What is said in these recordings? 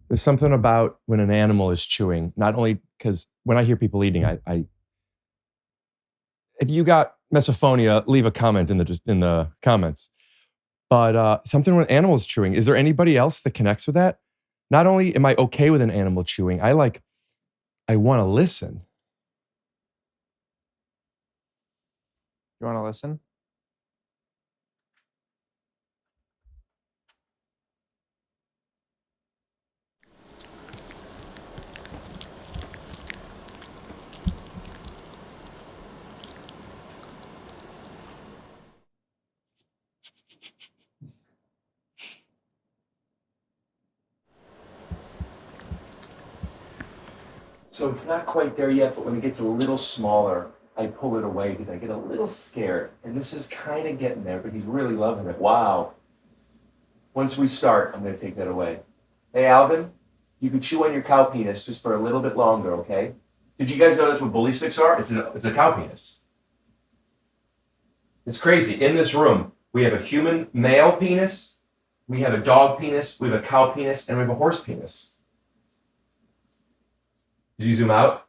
There's something about when an animal is chewing, not only because when I hear people eating, I if you got misophonia, leave a comment in the comments. But something when animals chewing, is there anybody else that connects with that? Not only am I okay with an animal chewing, I want to listen. You want to listen? So it's not quite there yet, but when it gets a little smaller, I pull it away because I get a little scared. And this is kind of getting there, but he's really loving it. Wow. Once we start, I'm going to take that away. Hey, Alvin, you can chew on your cow penis just for a little bit longer, okay? Did you guys know that's what bully sticks are? It's a cow penis. It's crazy. In this room, we have a human male penis, we have a dog penis, we have a cow penis, and we have a horse penis. Did you zoom out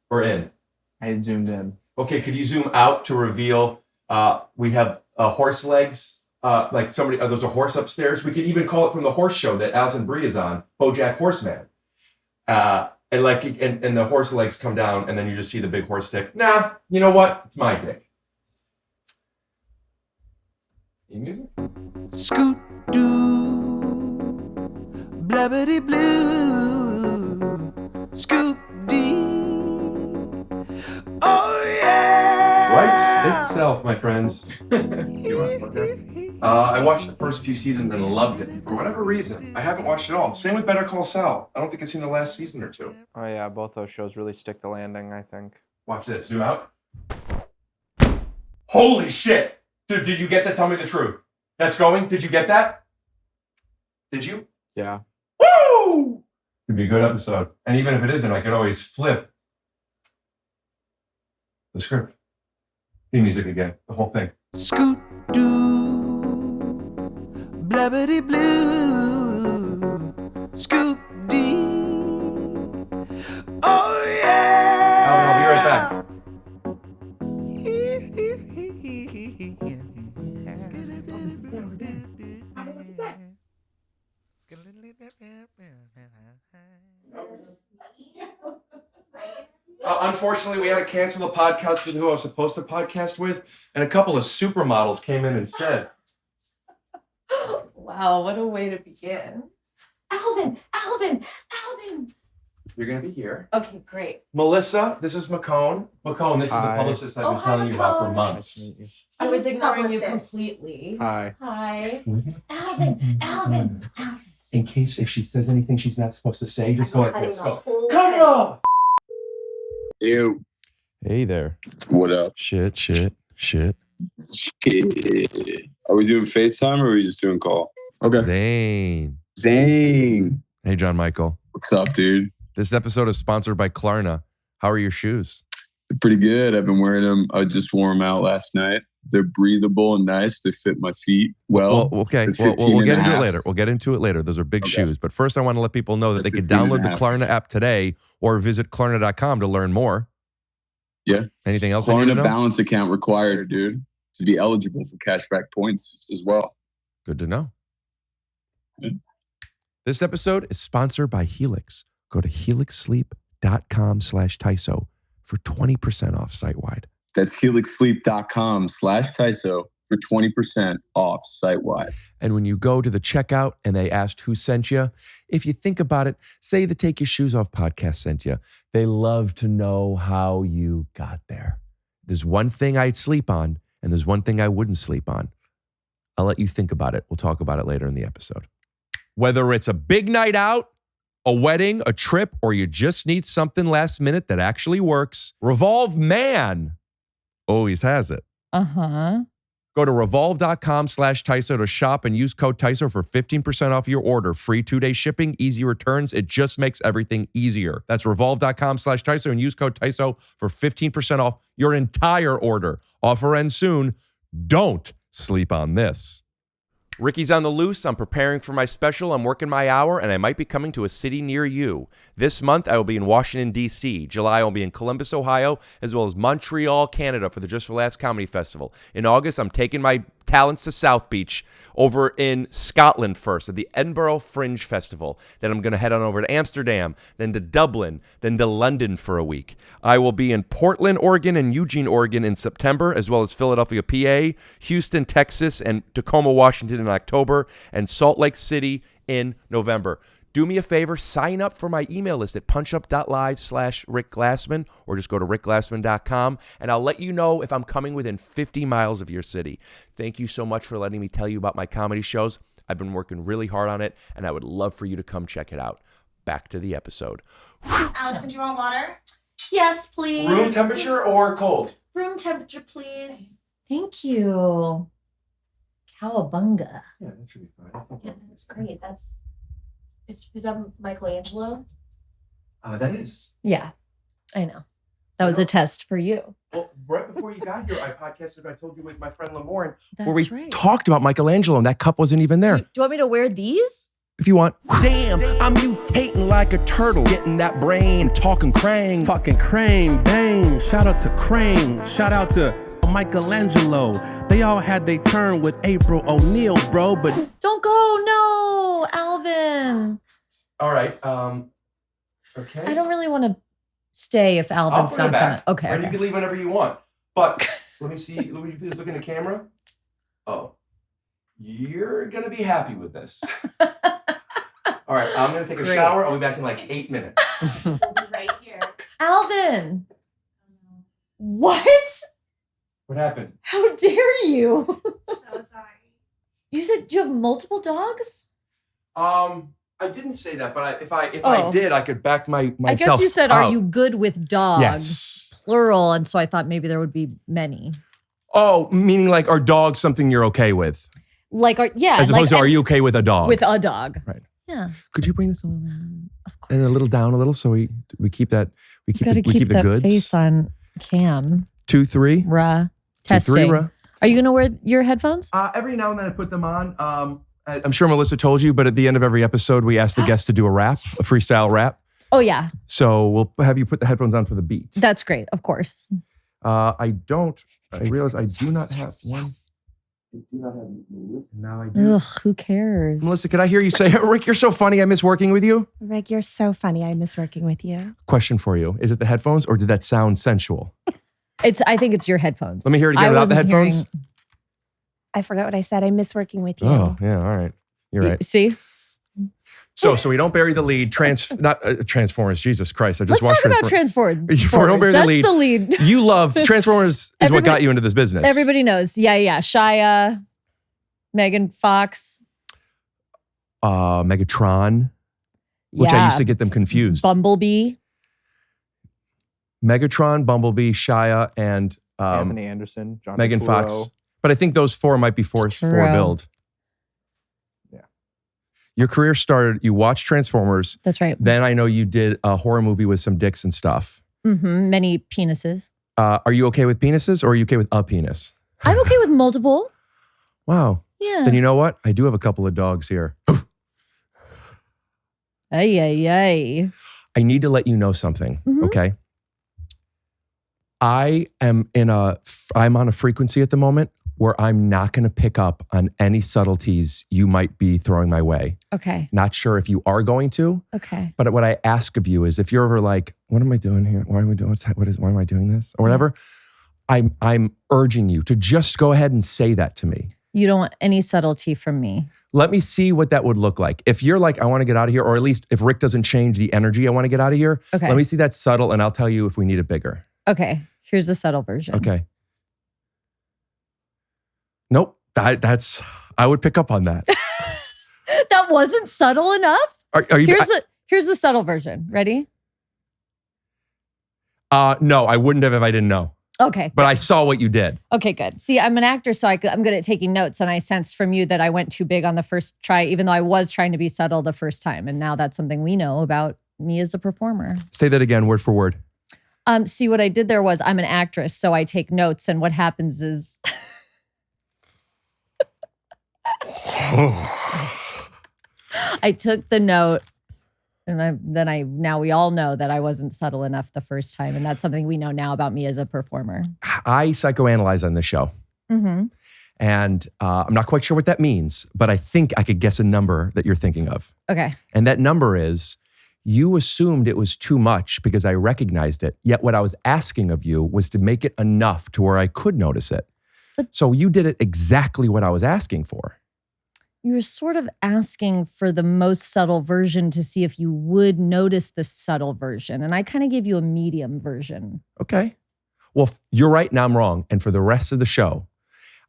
or in? I zoomed in. Okay, could you zoom out to reveal we have horse legs, like somebody, there's a horse upstairs. We could even call it from the horse show that Alison Brie is on, BoJack Horseman. And the horse legs come down and then you just see the big horse dick. Nah, you know what? It's my dick. Any music? Scoot doo, blabbity blue, scoop dee. Oh yeah! Writes itself, my friends. I watched the first few seasons and loved it. For whatever reason, I haven't watched it all. Same with Better Call Saul. I don't think I've seen the last season or two. Oh yeah, both those shows really stick the landing, I think. Watch this. Zoom out. Holy shit! Dude, did you get that? Tell me the truth. That's going? Did you get that? Did you? Yeah. Woo! It'd be a good episode. And even if it isn't, I could always flip the script. Theme music again. The whole thing. Scoot doo, blabbity blue, scoop dee. Oh yeah! I'll be right back. Unfortunately, we had to cancel the podcast with who I was supposed to podcast with, and a couple of supermodels came in instead. Wow, what a way to begin. Alvin! You're going to be here. Okay, great. Melissa, this is McCone. McCone, this is the Hi. publicist I've been telling you about for months. I was ignoring you publicist. completely. Hi. Hi. Alvin. In case if she says anything she's not supposed to say, just go like Cutting this. the Go. whole Cut it thing. off! Ew. Hey there. What up? Shit. Are we doing FaceTime or are we just doing call? Okay. Zane. Hey, JonMichael. What's up, dude? This episode is sponsored by Klarna. How are your shoes? They're pretty good. I've been wearing them. I just wore them out last night. They're breathable and nice. They fit my feet well. Okay. It's We'll 15 get and a into it half. later. We'll get into it later. Those are big Okay. shoes. But first, I want to let people know that they can 15 and download a the half. Klarna app today or visit Klarna.com to learn more. Yeah. Anything else I need to Klarna know? balance account required, dude, to be eligible for cashback points as well. Good to know. Yeah. This episode is sponsored by Helix. Go to helixsleep.com/TYSO for 20% off site-wide. That's helixsleep.com/TYSO for 20% off site-wide. And when you go to the checkout and they asked who sent you, if you think about it, say the Take Your Shoes Off podcast sent you. They love to know how you got there. There's one thing I'd sleep on, and there's one thing I wouldn't sleep on. I'll let you think about it. We'll talk about it later in the episode. Whether it's a big night out, a wedding, a trip, or you just need something last minute that actually works, Revolve Man always has it. Uh-huh. Go to revolve.com/TYSO to shop and use code TYSO for 15% off your order. Free 2-day shipping, easy returns. It just makes everything easier. That's revolve.com/TYSO and use code TYSO for 15% off your entire order. Offer ends soon. Don't sleep on this. Ricky's on the loose. I'm preparing for my special. I'm working my hour, and I might be coming to a city near you. This month, I will be in Washington, D.C. July, I'll be in Columbus, Ohio, as well as Montreal, Canada for the Just for Laughs Comedy Festival. In August, I'm taking my talents to South Beach over in Scotland first at the Edinburgh Fringe Festival. Then I'm going to head on over to Amsterdam, then to Dublin, then to London for a week. I will be in Portland, Oregon, and Eugene, Oregon in September, as well as Philadelphia, PA, Houston, Texas, and Tacoma, Washington in October, and Salt Lake City in November. Do me a favor, sign up for my email list at punchup.live/Rick Glassman, or just go to rickglassman.com, and I'll let you know if I'm coming within 50 miles of your city. Thank you so much for letting me tell you about my comedy shows. I've been working really hard on it, and I would love for you to come check it out. Back to the episode. Alison, do you want water? Yes, please. Room temperature or cold? Room temperature, please. Thank you. Cowabunga. Yeah, that should be fine. Yeah, that's great. Is that Michelangelo? That is. Yeah, I know. That was a test for you. Well, right before you got here, I podcasted, I told you, with my friend Lamorne, That's where we right. talked about Michelangelo, and that cup wasn't even there. Do you want me to wear these? If you want. Damn, I'm mutating like a turtle, getting that brain, talking crane. Talking crane, bang. Shout out to Crane. Shout out to Michelangelo. They all had their turn with April O'Neil, bro, but Don't go. No, Alvin. All right. Okay. I don't really want to stay if Alvin's I'll bring not it gonna. back. Okay. Or you Okay. can leave whenever you want. But let me see. Will you please look in the camera? Oh. You're going to be happy with this. All right. I'm going to take a Great. shower. I'll be back in like 8 minutes. We'll be right here. Alvin. What? What happened? How dare you? So sorry. You said you have multiple dogs? I didn't say that, but if I Oh. did, I could back myself. I guess you said, out. "Are you good with dogs?" Yes. Plural, and so I thought maybe there would be many. Oh, meaning like, are dogs something you're okay with? Like, yeah, As opposed to, are you okay with a dog? with a dog? Right. Yeah. Could you bring this a little Of course. and a little down a little so we keep that we keep Gotta the, we keep the that goods. face on cam. 2, 3. 2, 3, Testing. ra. Are you gonna wear your headphones? Every now and then I put them on. I'm sure Melissa told you, but at the end of every episode, we ask the guests to do a rap, a freestyle rap. Oh yeah, So we'll have you put the headphones on for the beat. that's great. Of course. I realize I do not have one. I do not have Melissa. Now I do. Ugh, who cares? Melissa, could I hear you say, Rick, you're so funny. I miss working with you? Rick, you're so funny. I miss working with you. Question for you. Is it the headphones or did that sound sensual? I think it's your headphones. Let me hear it again I without the wasn't headphones. hearing- I forgot what I said. I miss working with you. Oh, yeah. All right. You're right. See, So we don't bury the lead. Transformers. Jesus Christ! I just let's watched talk about Transformers. Transformers. Don't bury the That's lead. the lead. You love Transformers. Is what got Everybody- you into this business. Everybody knows. Yeah. Shia, Megan Fox. Megatron, which I used to get them confused. Bumblebee. Megatron, Bumblebee, Shia, and Anthony Anderson, John Megan Turturro. Fox. But I think those 4 might be four True. build. Yeah. Your career started. You watched Transformers. That's right. Then I know you did a horror movie with some dicks and stuff. Many penises. Are you okay with penises or are you okay with a penis? I'm okay with multiple. Wow. Yeah. Then you know what? I do have a couple of dogs here. Ay. I need to let you know something, Mhm. okay? I'm on a frequency at the moment where I'm not going to pick up on any subtleties you might be throwing my way. Okay. Not sure if you are going to, Okay. but what I ask of you is if you're ever like, what am I doing here? Why am I doing why am I doing this? Or whatever. I'm urging you to just go ahead and say that to me. You don't want any subtlety from me. Let me see what that would look like. If you're like, I want to get out of here, or at least if Rick doesn't change the energy, I want to get out of here. Okay. Let me see that subtle and I'll tell you if we need it bigger. Okay. Here's the subtle version. Okay. Nope. I would pick up on that. That wasn't subtle enough. Are you? Here's the subtle version. Ready? No, I wouldn't have if I didn't know. Okay. But I saw what you did. Okay, good. See, I'm an actor, so I'm good at taking notes, and I sensed from you that I went too big on the first try, even though I was trying to be subtle the first time. And now that's something we know about me as a performer. Say that again, word for word. See, what I did there was I'm an actress, so I take notes, and what happens is I took the note, and now we all know that I wasn't subtle enough the first time, and that's something we know now about me as a performer. I psychoanalyze on this show. Mm-hmm. And I'm not quite sure what that means, but I think I could guess a number that you're thinking of. Okay. And that number is, you assumed it was too much because I recognized it. Yet what I was asking of you was to make it enough to where I could notice it. So you did it exactly what I was asking for. You were sort of asking for the most subtle version to see if you would notice the subtle version. And I kind of gave you a medium version. Okay. Well, you're right, now I'm wrong. And for the rest of the show,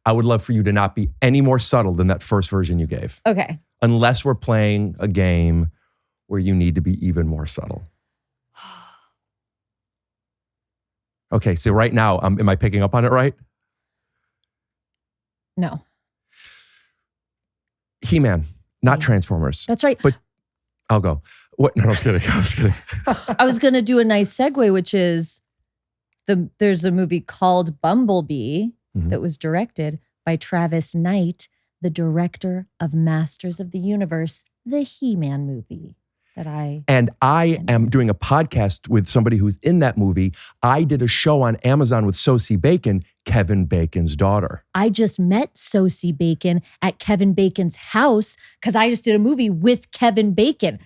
I would love for you to not be any more subtle than that first version you gave. Okay. Unless we're playing a game where you need to be even more subtle. Okay, so right now, am I picking up on it right? No. He-Man, not Transformers. That's right. But I'll go. What? No, I was kidding. I was going to do a nice segue, which is there's a movie called Bumblebee that was directed by Travis Knight, the director of Masters of the Universe, the He-Man movie. And I am doing a podcast with somebody who's in that movie. I did a show on Amazon with Sosie Bacon, Kevin Bacon's daughter. I just met Sosie Bacon at Kevin Bacon's house because I just did a movie with Kevin Bacon.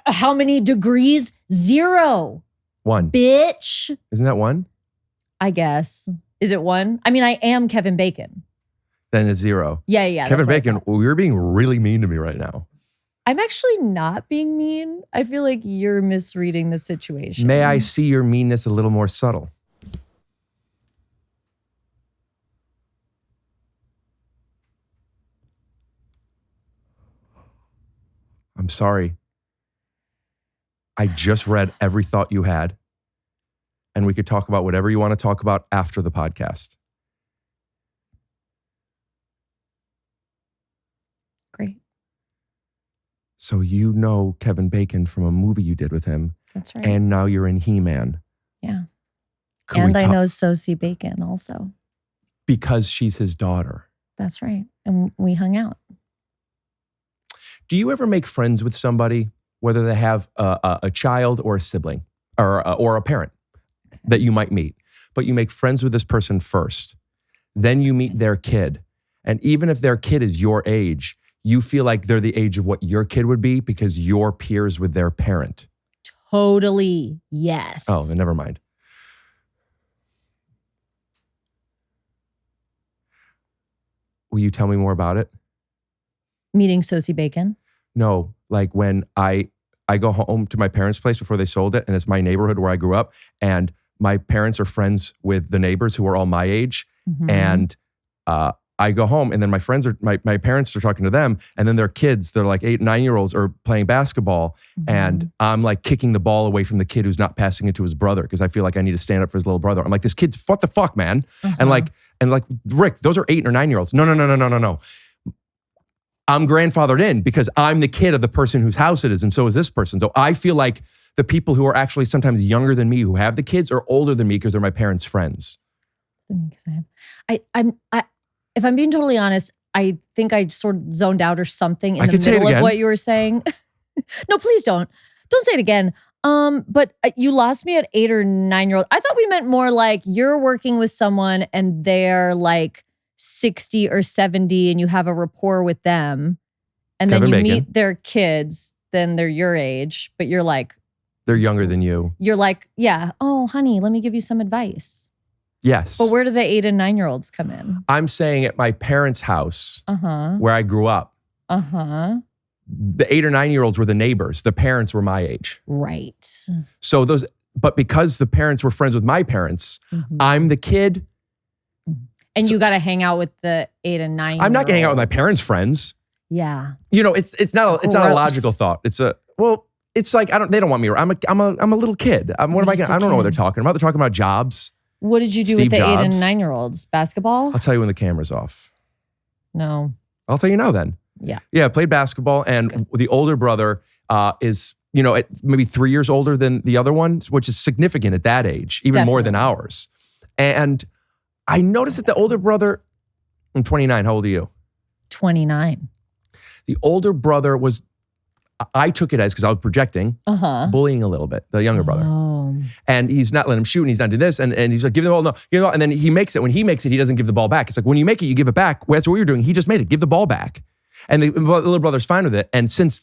How many degrees? 0. 1. Bitch. Isn't that 1? I guess. Is it 1? I mean, I am Kevin Bacon. Then it's 0. Yeah. Kevin Bacon, you're being really mean to me right now. I'm actually not being mean. I feel like you're misreading the situation. May I see your meanness a little more subtle? I'm sorry. I just read every thought you had, and we could talk about whatever you want to talk about after the podcast. Great. So you know Kevin Bacon from a movie you did with him. That's right. And now you're in He-Man. Yeah. And I know Sosie Bacon also. Because she's his daughter. That's right. And we hung out. Do you ever make friends with somebody, whether they have a child or a sibling or a parent that you might meet, but you make friends with this person first, then you meet their kid. And even if their kid is your age, you feel like they're the age of what your kid would be because you're peers with their parent. Totally. Yes. Oh, then never mind. Will you tell me more about it? Meeting Sosie Bacon? No, like when I go home to my parents' place before they sold it, and it's my neighborhood where I grew up, and my parents are friends with the neighbors who are all my age, and I go home, and then my parents are talking to them, and then their kids, they're like 8, 9-year-olds are playing basketball, and I'm like kicking the ball away from the kid who's not passing it to his brother because I feel like I need to stand up for his little brother. I'm like, this kid's what the fuck, man? And like Rick, those are 8 or 9-year-olds. No. I'm grandfathered in because I'm the kid of the person whose house it is, and so is this person. So I feel like the people who are actually sometimes younger than me who have the kids are older than me because they're my parents' friends. If I'm being totally honest, I think I sort of zoned out or something in the say it middle of again. what you were saying. No, please don't. Don't say it again. But you lost me at 8 or 9-year-old. I thought we meant more like you're working with someone and they're like 60 or 70 and you have a rapport with them. And Kevin then you Bacon. meet their kids, then they're your age, but you're like. They're younger than you. You're like, yeah, oh, honey, let me give you some advice. Yes. But where do the 8 and 9-year-olds come in? I'm saying at my parents' house where I grew up, the 8 or 9-year-olds were the neighbors. The parents were my age. Right. So but because the parents were friends with my parents, I'm the kid. And you got to hang out with the 8 and 9. I'm not going to hang out with my parents' friends. Yeah. You know, it's not a logical thought. It's like they don't want me around. I'm a little kid. I don't know what they're talking about. They're talking about jobs. What did you do Steve with the 8 and Jobs. 9-year-olds? Basketball? I'll tell you when the camera's off. No. I'll tell you now then. Yeah. Yeah, I played basketball, and the older brother is, maybe 3 years older than the other one, which is significant at that age, even more than ours. And I noticed that the older brother, I'm 29. How old are you? 29. The older brother was, I took it as, because I was projecting, bullying a little bit, the younger brother. Oh. And he's not letting him shoot, and he's not doing this, and he's like, give the ball, no, you know, and then he makes it. When he makes it, he doesn't give the ball back. It's like, when you make it, you give it back. Well, that's what you're doing. He just made it. Give the ball back. And the little brother's fine with it. And since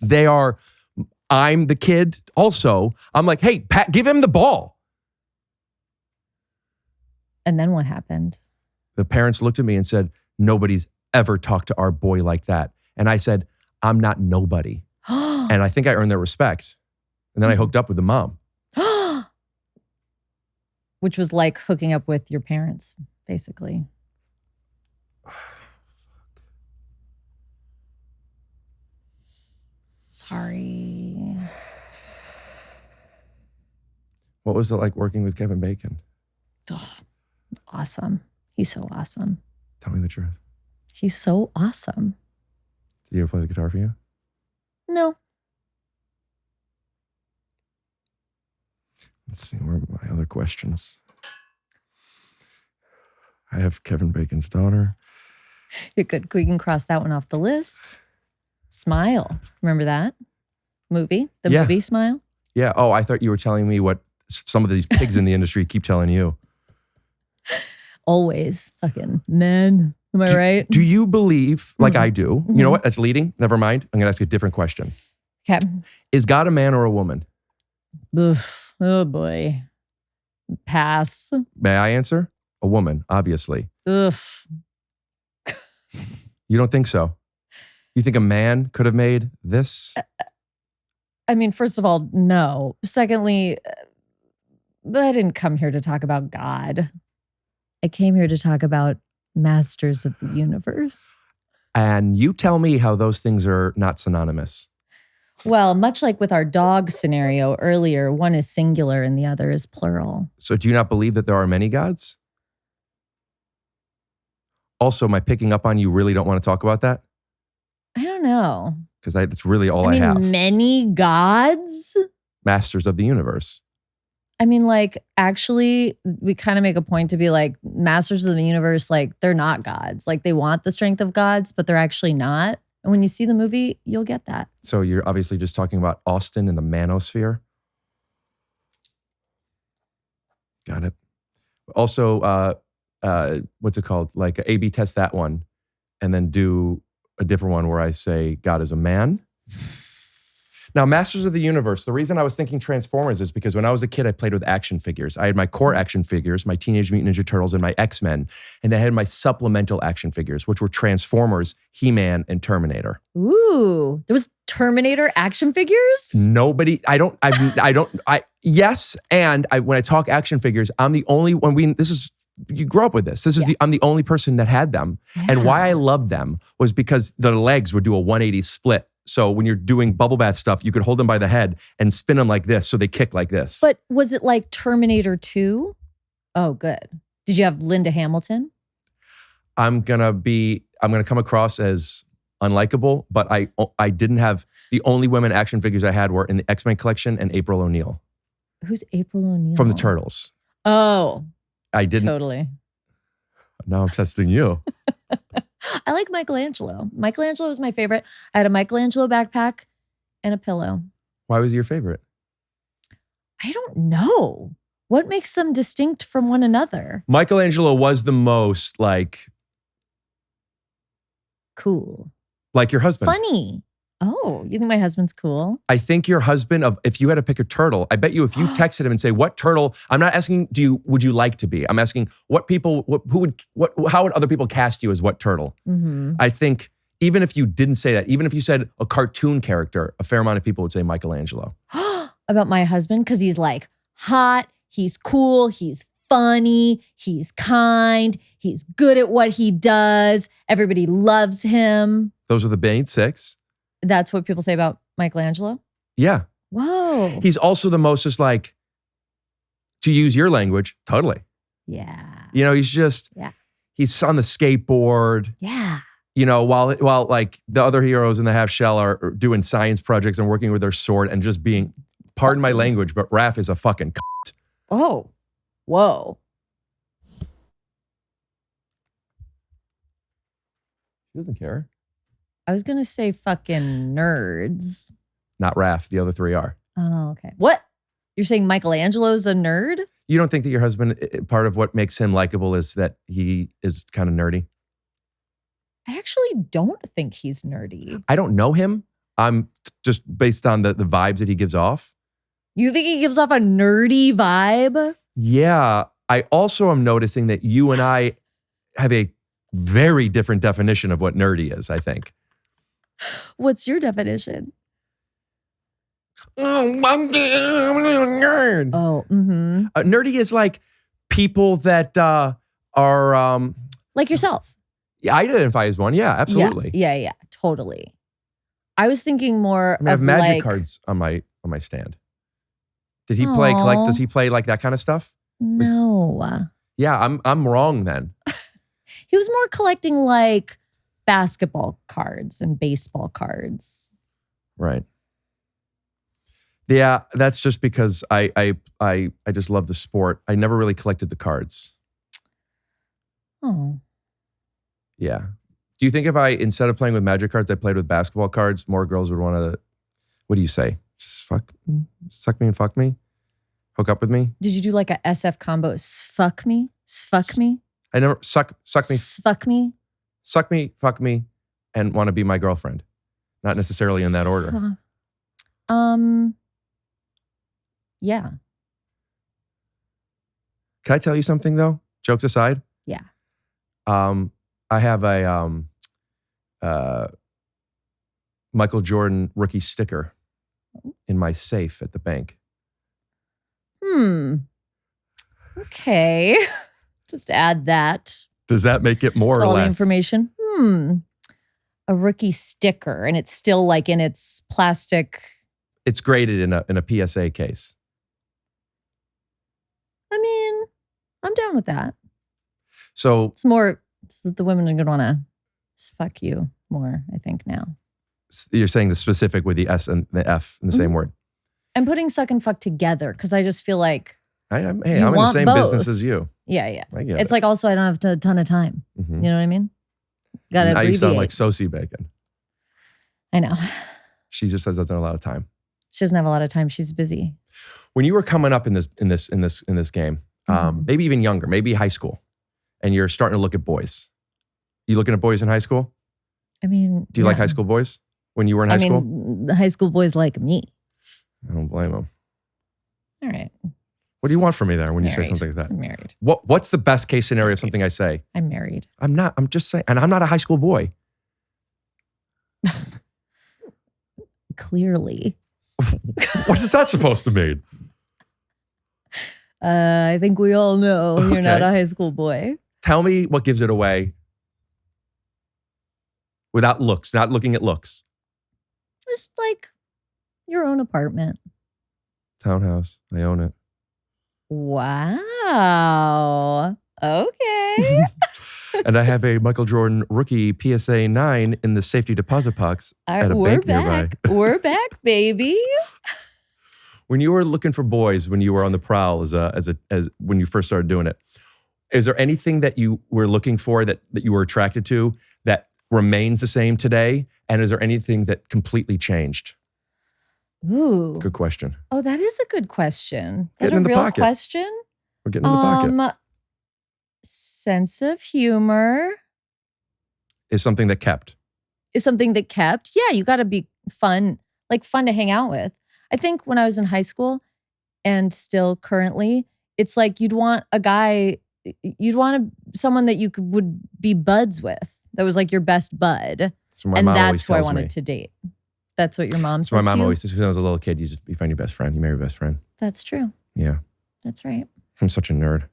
I'm the kid also, I'm like, hey, Pat, give him the ball. And then what happened? The parents looked at me and said, nobody's ever talked to our boy like that. And I said, I'm not nobody. And I think I earned their respect. And then I hooked up with the mom. Which was like hooking up with your parents, basically. Sorry. What was it like working with Kevin Bacon? Oh, awesome. He's so awesome. Tell me the truth. He's so awesome. Did he ever play the guitar for you? No. Let's see, where are my other questions? I have Kevin Bacon's daughter. You could, we can cross that one off the list. Smile. Remember that movie? The movie Smile? Yeah. Oh, I thought you were telling me what some of these pigs in the industry keep telling you. Always fucking men. Am I right? Do you believe, like I do, you know what? That's leading. Never mind. I'm going to ask you a different question. Okay. Is God a man or a woman? Oof. Oh boy. Pass. May I answer? A woman, obviously. Oof. You don't think so? You think a man could have made this? I mean, first of all, no. Secondly, I didn't come here to talk about God. I came here to talk about masters of the universe. And you tell me how those things are not synonymous. Well, much like with our dog scenario earlier, one is singular and the other is plural. So do you not believe that there are many gods? Also, am I picking up on you really don't want to talk about that? I don't know. Because that's really all I mean, have. Many gods? Masters of the universe. I mean, like, actually, we kind of make a point to be like, masters of the universe, like, they're not gods. Like, they want the strength of gods, but they're actually not. And when you see the movie, you'll get that. So you're obviously just talking about Austin and the manosphere. Got it. Also, what's it called? Like A/B test that one and then do a different one where I say God is a man. Now, Masters of the Universe, the reason I was thinking Transformers is because when I was a kid, I played with action figures. I had my core action figures, my Teenage Mutant Ninja Turtles and my X-Men, and I had my supplemental action figures, which were Transformers, He-Man, and Terminator. Ooh, there was Terminator action figures? Nobody, yes, and when I talk action figures, I'm the only one, you grew up with this. I'm the only person that had them. Yeah. And why I loved them was because the legs would do a 180 split. So when you're doing bubble bath stuff, you could hold them by the head and spin them like this so they kick like this. But was it like Terminator 2? Oh, good. Did you have Linda Hamilton? I'm gonna come across as unlikable, but I didn't have, the only women action figures I had were in the X-Men collection and April O'Neil. Who's April O'Neil? From the Turtles. Oh. I didn't. Totally. Now I'm testing you. I like Michelangelo. Michelangelo was my favorite. I had a Michelangelo backpack and a pillow. Why was he your favorite? I don't know. What makes them distinct from one another? Michelangelo was the most like cool. Like your husband. Funny. Oh, you think my husband's cool? I think your husband, if you had to pick a turtle, I bet you if you texted him and say, what turtle, I'm not asking, would you like to be? I'm asking how would other people cast you as what turtle? Mm-hmm. I think even if you didn't say that, even if you said a cartoon character, a fair amount of people would say Michelangelo. About my husband? Because he's like hot, he's cool, he's funny, he's kind, he's good at what he does. Everybody loves him. Those are the main six. That's what people say about Michelangelo? Yeah. Whoa. He's also the most just like, to use your language, totally. Yeah. You know, he's on the skateboard. Yeah. You know, while like the other heroes in the half shell are doing science projects and working with their sword and just being, pardon my language, but Raph is a fucking cunt. Oh. Whoa. He doesn't care. I was going to say fucking nerds. Not Raph. The other three are. Oh, okay. What? You're saying Michelangelo's a nerd? You don't think that your husband, part of what makes him likable is that he is kind of nerdy? I actually don't think he's nerdy. I don't know him. I'm just based on the vibes that he gives off. You think he gives off a nerdy vibe? Yeah. I also am noticing that you and I have a very different definition of what nerdy is, I think. What's your definition? Oh, I'm a nerd. Oh, mm-hmm. Nerdy is like people that are... like yourself. Yeah, I identify as one. Yeah, absolutely. Yeah, totally. I was thinking more I have of magic like, cards on my stand. Did he play collect? Does he play like that kind of stuff? No. Yeah, I'm wrong then. He was more collecting like basketball cards and baseball cards. Right. Yeah, that's just because I just love the sport. I never really collected the cards. Oh. Yeah. Do you think if I, instead of playing with magic cards, I played with basketball cards, more girls would want to, what do you say? Suck me and fuck me? Hook up with me? Did you do like a SF combo? Sfuck me? Sfuck me? I never, suck me, Sfuck me? suck me, fuck me, and want to be my girlfriend. Not necessarily in that order. Yeah. Can I tell you something though? Jokes aside? Yeah. I have a Michael Jordan rookie sticker in my safe at the bank. Okay. Just add that. Does that make it more or All less? the information. A rookie sticker, and it's still like in its plastic. It's graded in a PSA case. I mean, I'm down with that. So It's more, it's that the women are going to want to fuck you more, I think, now. you're saying the specific with the S and the F in the same word. I'm putting suck and fuck together because I just feel like, I'm in the want same both. business as you. yeah. I get It's it. like also I don't have a ton of time. Mhm. You know what I mean? Got to Now you sound like abbreviate. Sosie Bacon. I know. She just doesn't have a lot of time. She doesn't have a lot of time. She's busy. When you were coming up in this game, maybe even younger, maybe high school, and you're starting to look at boys. You looking at boys in high school? I mean, Do you like high school boys when you were in high school? the high school boys like me. I don't blame them. All right. What do you want from me there when you say Married. something like that? I'm married. What's the best case scenario of something I say? I'm married. I'm not. I'm just saying, and I'm not a high school boy. Clearly. What is that supposed to mean? I think we all know you're not Okay. a high school boy. Tell me what gives it away without looks, not looking at looks. Just like your own apartment. Townhouse. I own it. Wow. Okay. And I have a Michael Jordan rookie PSA 9 in the safety deposit box at a We're bank nearby. back. We're back, baby. When you were looking for boys, when you were on the prowl as when you first started doing it, is there anything that you were looking for that you were attracted to that remains the same today? And is there anything that completely changed? Ooh. Good question. Oh, that is a good question. Is that Getting in a the real pocket. question? We're getting in the pocket. Sense of humor Is something that kept. is something that kept. Yeah, you got to be fun to hang out with. I think when I was in high school and still currently, it's like you'd want someone that you would be buds with. That was like your best bud. So my And mom always that's who I tells wanted me. to date. That's what your mom So my says to mom you? always says, when I was a little kid, you find your best friend. You marry your best friend. That's true. Yeah. That's right. I'm such a nerd.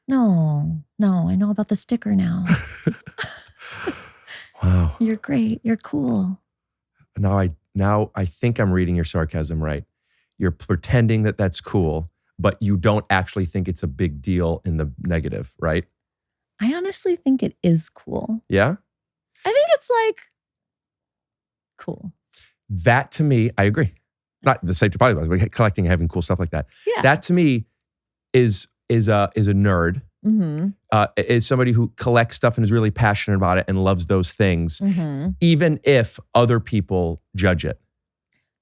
No, I know about the sticker now. Wow. You're great. You're cool. Now I think I'm reading your sarcasm right. You're pretending that that's cool, but you don't actually think it's a big deal in the negative, right? I honestly think it is cool. Yeah? I think it's like cool. That to me, I agree. Not the safety deposit, but collecting and having cool stuff like that. Yeah. That to me is a nerd is somebody who collects stuff and is really passionate about it and loves those things, even if other people judge it.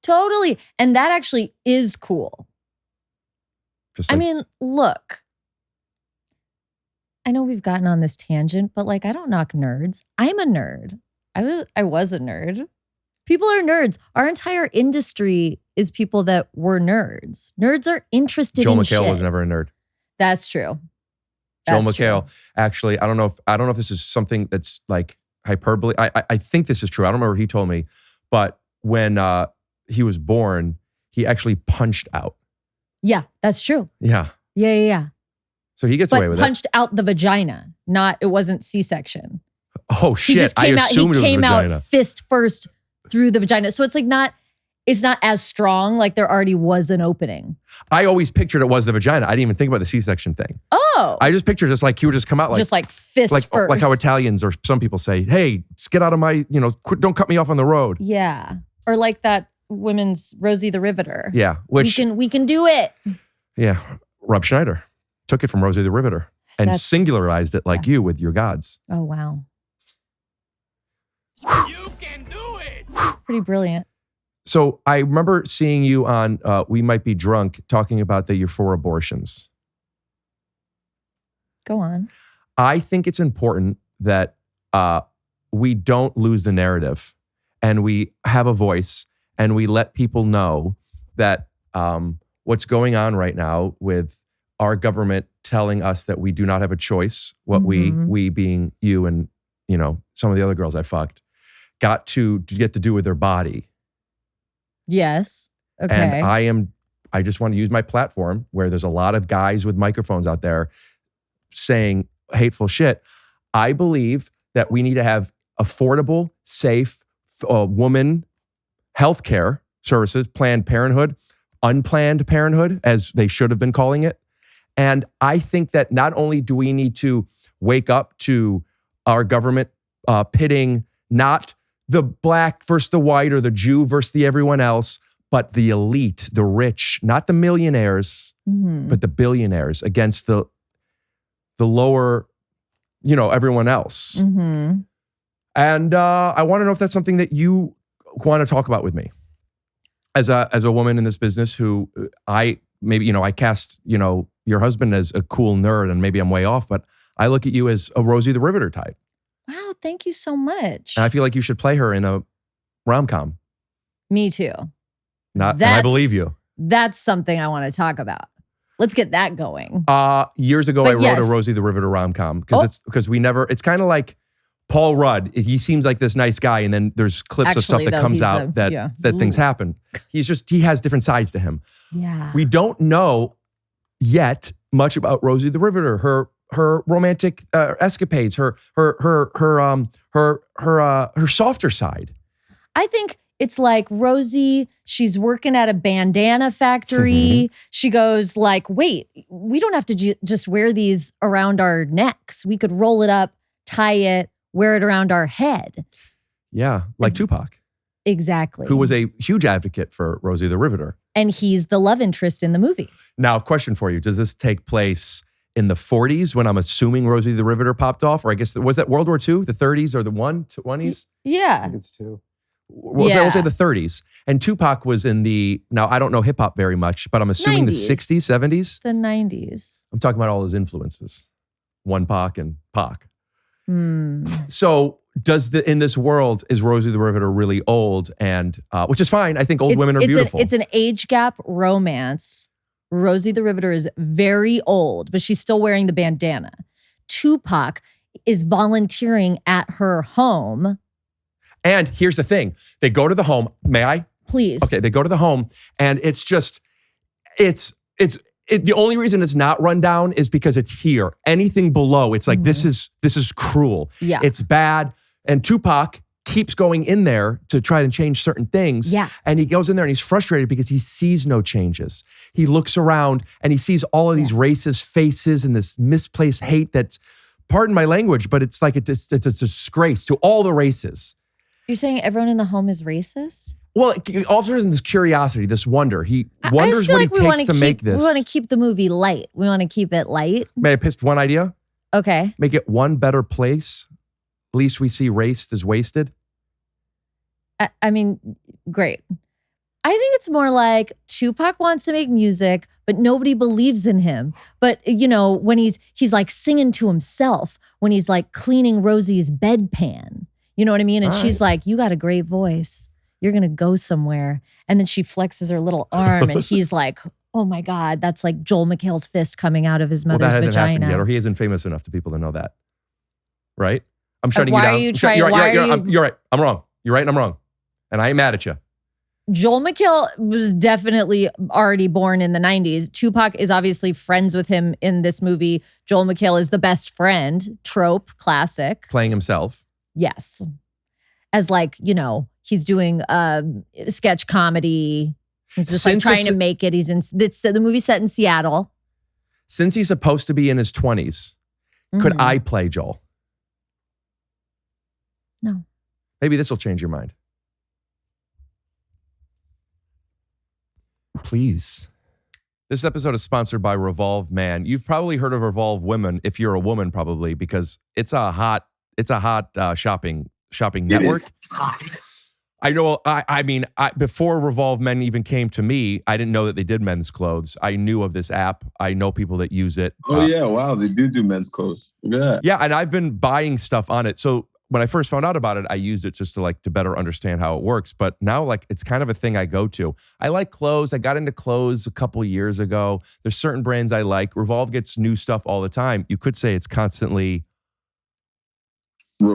Totally. And that actually is cool. Just I like- mean, look, I know we've gotten on this tangent, but like, I don't knock nerds. I'm a nerd. I was a nerd. People are nerds. Our entire industry is people that were nerds. Nerds are interested in shit. JonMichael was never a nerd. That's true. That's JonMichael, true. actually, I don't know if this is something that's like hyperbole. I think this is true. I don't remember what he told me, but when he was born, he actually punched out. Yeah, that's true. Yeah. Yeah. So he gets away But with punched out the vagina. It wasn't C-section. it. Oh He shit! just I came out. assumed He it was came vagina. out fist first through the vagina. So it's like it's not as strong. Like there already was an opening. I always pictured it was the vagina. I didn't even think about the C-section thing. Oh, I just pictured just like he would just come out like just like fist like first. like how Italians or some people say, "Hey, get out of my, don't cut me off on the road." Yeah, or like that women's Rosie the Riveter. Yeah, which we can do it. yeah, Rob Schneider took it from Rosie the Riveter and That's- singularized it like you with your gods. Oh wow, You can do it. pretty brilliant. So I remember seeing you on We Might Be Drunk talking about that you're for abortions. Go on. I think it's important that we don't lose the narrative and we have a voice and we let people know that what's going on right now with our government telling us that we do not have a choice, what we being you and some of the other girls I fucked, got to get to do with their body. Yes. Okay. And I just want to use my platform where there's a lot of guys with microphones out there saying hateful shit. I believe that we need to have affordable, safe woman healthcare services, Planned Parenthood, unplanned parenthood, as they should have been calling it. And I think that not only do we need to wake up to our government pitting not the black versus the white or the Jew versus the everyone else, but the elite, the rich, not the millionaires, but the billionaires against the lower, everyone else. And I want to know if that's something that you want to talk about with me as a woman in this business who I cast, your husband as a cool nerd and maybe I'm way off, but I look at you as a Rosie the Riveter type. Wow. Thank you so much. And I feel like you should play her in a rom-com. Me too. And I believe you. That's something I want to talk about. Let's get that going. Years ago, But I wrote yes. a Rosie the Riveter rom-com because it's kind of like Paul Rudd. He seems like this nice guy, and then there's clips of stuff Actually, that though, comes he's out that things happen. He has different sides to him. Yeah. We don't know yet much about Rosie the Riveter, her romantic escapades, her softer side. I think it's like Rosie, she's working at a bandana factory. She goes like, wait, we don't have to just wear these around our necks. We could roll it up, tie it, wear it around our head. Yeah, like Tupac. Exactly. Who was a huge advocate for Rosie the Riveter. And he's the love interest in the movie. Now, question for you. Does this take place in the 40s when I'm assuming Rosie the Riveter popped off? Or I guess, was that World War II, the 30s or the 20s? Yeah. I think it's two. We'll say the 30s. And Tupac was in now I don't know hip hop very much, but I'm assuming 90s. the 60s, 70s. The 90s. I'm talking about all his influences. One Pac and Pac. So in this world, is Rosie the Riveter really old? And which is fine. I think old women are beautiful. It's an age gap romance. Rosie the Riveter is very old, but she's still wearing the bandana. Tupac is volunteering at her home. And here's the thing. They go to the home. May I? Please. Okay, they go to the home and it's the only reason it's not run down is because it's here. Anything below, it's like, this is cruel. Yeah. It's bad. And Tupac keeps going in there to try to change certain things. Yeah. And he goes in there and he's frustrated because he sees no changes. He looks around and he sees all of these racist faces and this misplaced hate that's, pardon my language, but it's like it's a disgrace to all the races. You're saying everyone in the home is racist? Well, it offers him this curiosity, this wonder. He I just wonders feel what like he we takes wanna to make this. We want to keep the movie light. We want to keep it light. May I pitch one idea? Okay. Make it one better place. Least we see raced is wasted. I mean, great. I think it's more like Tupac wants to make music, but nobody believes in him. But when he's like singing to himself, when he's like cleaning Rosie's bedpan, you know what I mean? And she's like, "You got a great voice. You're gonna go somewhere." And then she flexes her little arm, and he's like, "Oh my God, that's like JonMichael's fist coming out of his Well, mother's that hasn't happened vagina." yet, or he isn't famous enough to people to know that. Right? I'm shutting why you are down. you trying- You're right. why are You're right. I'm wrong. You're right and I'm wrong. And I ain't mad at you. JonMichael was definitely already born in the 90s. Tupac is obviously friends with him in this movie. JonMichael is the best friend. Trope, classic. Playing himself. Yes. As like, he's doing sketch comedy. He's just like trying to make it. The movie's set in Seattle. Since he's supposed to be in his 20s, could I play Joel? No. Maybe this will change your mind. Please. This episode is sponsored by Revolve Man. You've probably heard of Revolve Women if you're a woman, probably, because it's a hot shopping network. I know. I mean, before Revolve Men even came to me, I didn't know that they did men's clothes. I knew of this app. I know people that use it. Oh yeah, wow, they do men's clothes. Look at that. Yeah, and I've been buying stuff on it. So when I first found out about it, I used it just to better understand how it works. But now it's kind of a thing I go to. I like clothes. I got into clothes a couple years ago. There's certain brands I like. Revolve gets new stuff all the time. You could say it's constantly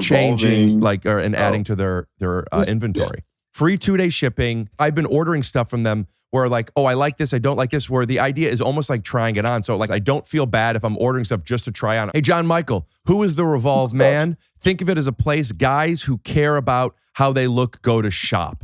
changing, and adding to their inventory. Yeah. Free 2-day shipping. I've been ordering stuff from them where I like this, I don't like this, where the idea is almost like trying it on. So I don't feel bad if I'm ordering stuff just to try on. Hey, JonMichael, who is the Revolve Man? Think of it as a place guys who care about how they look go to shop.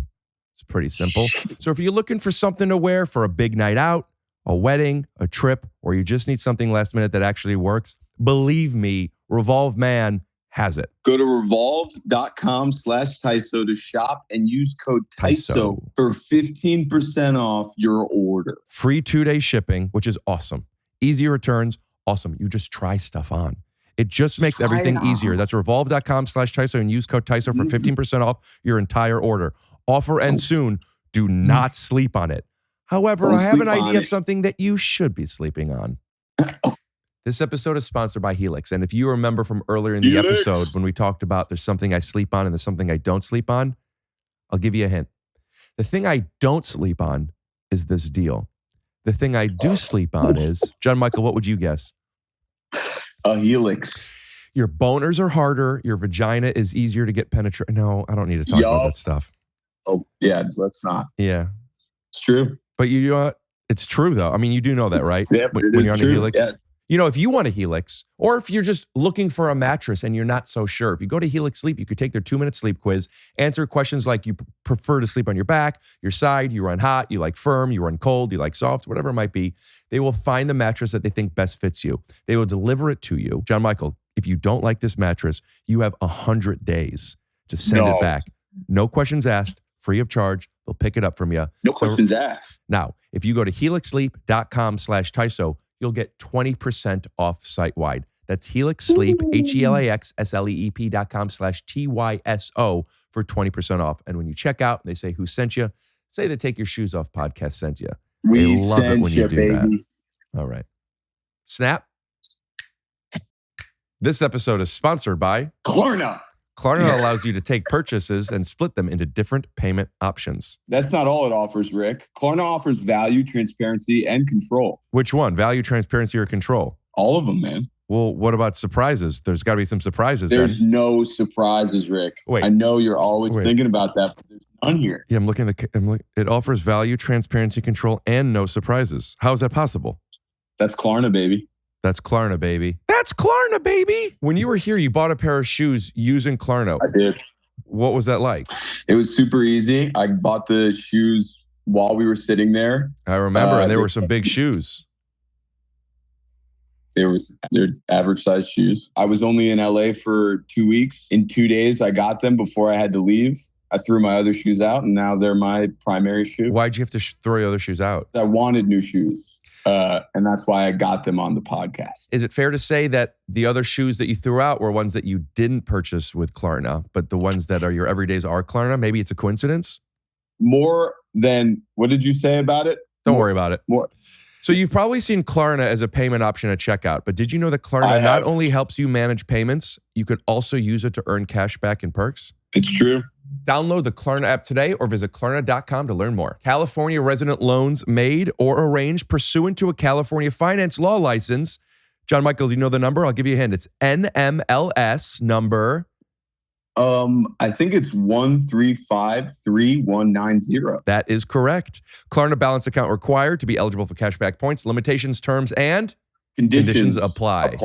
It's pretty simple. So if you're looking for something to wear for a big night out, a wedding, a trip, or you just need something last minute that actually works, believe me, Revolve Man has it. Go to revolve.com/TYSO to shop and use code TYSO for 15% off your order. Free 2-day shipping, which is awesome. Easy returns, awesome. You just try stuff on. It just makes everything easier. That's revolve.com/TYSO and use code TYSO for 15% off your entire order. Offer ends soon. Do not sleep on it. However, I have an idea of something that you should be sleeping on. This episode is sponsored by Helix. And if you remember from earlier in the episode when we talked about there's something I sleep on and there's something I don't sleep on, I'll give you a hint. The thing I don't sleep on is this deal. The thing I do sleep on is, JonMichael, what would you guess? A Helix. Your boners are harder. Your vagina is easier to get penetrated. No, I don't need to talk about that stuff. Oh, yeah, let's not. Yeah. It's true. But you know what? It's true, though. I mean, you do know that, right? Yeah, when you're on a Helix. Yeah. If you want a Helix, or if you're just looking for a mattress and you're not so sure, if you go to Helix Sleep, you could take their 2-minute sleep quiz, answer questions like you prefer to sleep on your back, your side, you run hot, you like firm, you run cold, you like soft, whatever it might be. They will find the mattress that they think best fits you. They will deliver it to you. JonMichael, if you don't like this mattress, you have 100 days to send it back. No questions asked, free of charge. They'll pick it up from you. No questions asked. Now, if you go to helixsleep.com/TYSO, you'll get 20% off site-wide. That's Helix Sleep, HELIXSLEEP.com/TYSO for 20% off. And when you check out and they say who sent you, say the Take Your Shoes Off podcast sent you. They love it when you do that. All right. Snap. This episode is sponsored by Klarna. Klarna allows you to take purchases and split them into different payment options. That's not all it offers, Rick. Klarna offers value, transparency, and control. Which one? Value, transparency, or control? All of them, man. Well, what about surprises? There's got to be some surprises. There's no surprises, Rick. Wait. I know you're always thinking about that, but there's none here. Yeah, it offers value, transparency, control, and no surprises. How is that possible? That's Klarna, baby. That's Klarna, baby. That's Klarna, baby. When you were here, you bought a pair of shoes using Klarna. I did. What was that like? It was super easy. I bought the shoes while we were sitting there. I remember, and there were some big shoes. They're average size shoes. I was only in LA for 2 weeks. In 2 days, I got them before I had to leave. I threw my other shoes out, and now they're my primary shoe. Why'd you have to throw your other shoes out? I wanted new shoes, and that's why I got them on the podcast. Is it fair to say that the other shoes that you threw out were ones that you didn't purchase with Klarna, but the ones that are your everydays are Klarna? Maybe it's a coincidence? More than, what did you say about it? Don't worry about it. More. So you've probably seen Klarna as a payment option at checkout, but did you know that Klarna not only helps you manage payments, you could also use it to earn cash back and perks? It's true. Download the Klarna app today or visit Klarna.com to learn more. California resident loans made or arranged pursuant to a California finance law license. JonMichael, do you know the number? I'll give you a hint. It's NMLS number. I think it's 1353190. That is correct. Klarna balance account required to be eligible for cashback points. Limitations, terms, and conditions apply.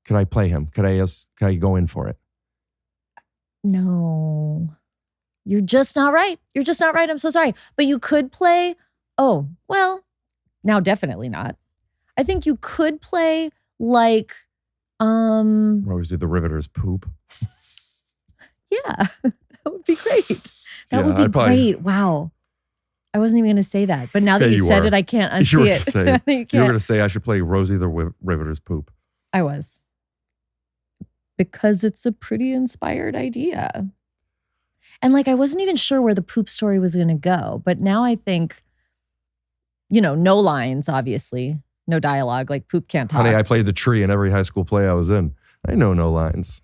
Could I play him? Could I go in for it? No. You're just not right. You're just not right. I'm so sorry. But you could play, oh, well, now definitely not. I think you could play like Rosie the Riveter's poop. Yeah, that would be great. That would be great. Wow. I wasn't even going to say that. But now that you said it, I can't unsee it. You were going to say I should play Rosie the Riveter's poop. I was. Because it's a pretty inspired idea. And like, I wasn't even sure where the poop story was going to go. But now I think, no lines, obviously. No dialogue, like poop can't talk. Honey, I played the tree in every high school play I was in. I know no lines.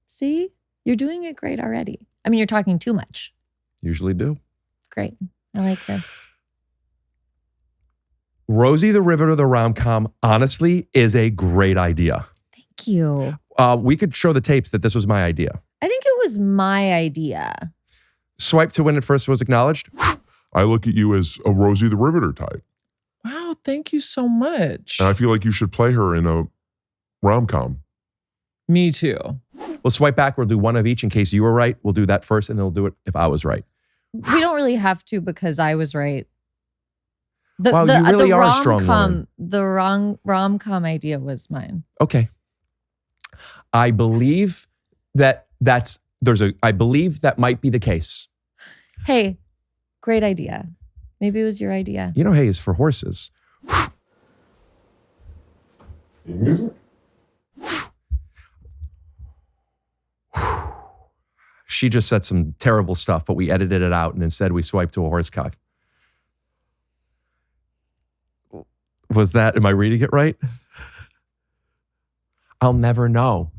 See? You're doing it great already. I mean, you're talking too much. Usually do. Great. I like this. Rosie the Riveter, the rom-com, honestly, is a great idea. Thank you. We could show the tapes that this was my idea. I think it was my idea. Swipe to when it first was acknowledged. I look at you as a Rosie the Riveter type. Wow, thank you so much. And I feel like you should play her in a rom-com. Me too. We'll swipe back. We'll do one of each in case you were right. We'll do that first, and then we'll do it if I was right. We don't really have to because I was right. You really are a strong woman. The rom-com idea was mine. Okay. I believe that I believe that might be the case. Hey, great idea. Maybe it was your idea. Hey is for horses. Music? She just said some terrible stuff, but we edited it out and instead we swiped to a horse cock. Am I reading it right? I'll never know.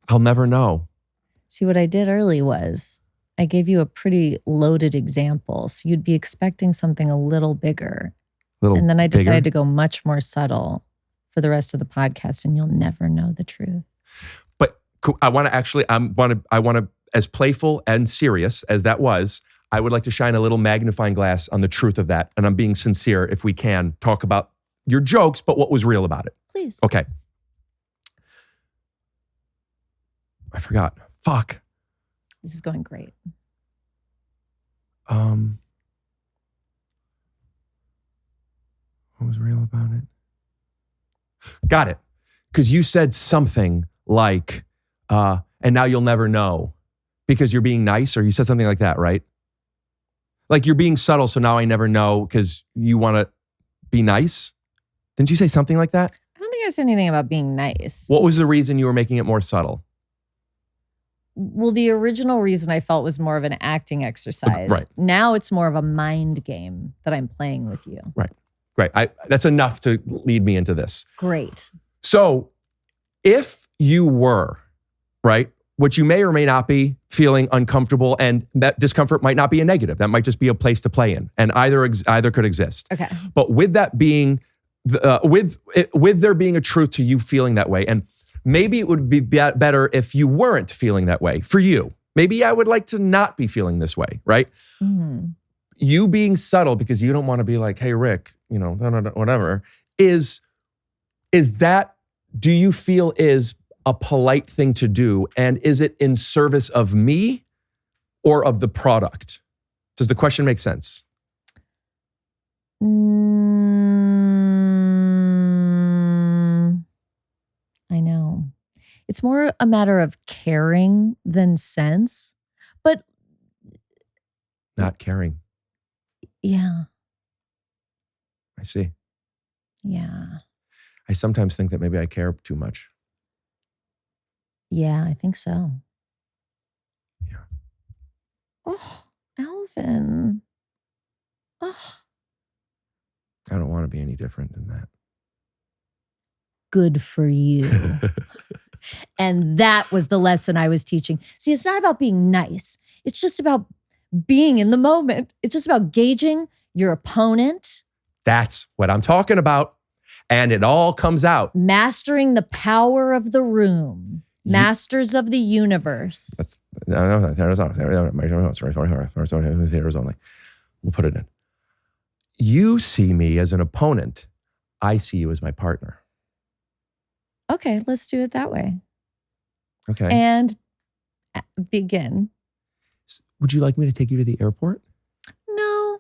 I'll never know. See, what I did early was I gave you a pretty loaded example. So you'd be expecting something a little bigger. And then I decided to go much more subtle for the rest of the podcast, and you'll never know the truth. But I want to, as playful and serious as that was, I would like to shine a little magnifying glass on the truth of that. And I'm being sincere, if we can, talk about your jokes, but what was real about it. Please. Okay. I forgot. Fuck. This is going great. What was real about it? Got it. Because you said something like, and now you'll never know because you're being nice, or you said something like that, right? Like you're being subtle, so now I never know because you want to be nice? Didn't you say something like that? I don't think I said anything about being nice. What was the reason you were making it more subtle? Well, the original reason I felt was more of an acting exercise. Right. Now it's more of a mind game that I'm playing with you. Right. Great. That's enough to lead me into this. Great. So if you were, right, which you may or may not be feeling uncomfortable, and that discomfort might not be a negative. That might just be a place to play in, and either could exist. Okay. But with that being, with there being a truth to you feeling that way, and maybe it would be better if you weren't feeling that way for you. Maybe I would like to not be feeling this way, right? Mm-hmm. You being subtle because you don't want to be like, hey, Rick, no, whatever, is that, do you feel is a polite thing to do? And is it in service of me or of the product? Does the question make sense? I know. It's more a matter of caring than sense. not caring. Yeah. I see. Yeah. I sometimes think that maybe I care too much. Yeah, I think so. Yeah. Oh, Alvin. Oh, I don't want to be any different than that. good for you. And that was the lesson I was teaching. See, it's not about being nice. It's just about being in the moment. It's just about gauging your opponent. That's what I'm talking about. And it all comes out. Mastering the power of the room. Masters of the universe. That's there's only. We'll put it in. You see me as an opponent. I see you as my partner. Okay, let's do it that way. Okay. And begin. Would you like me to take you to the airport? No.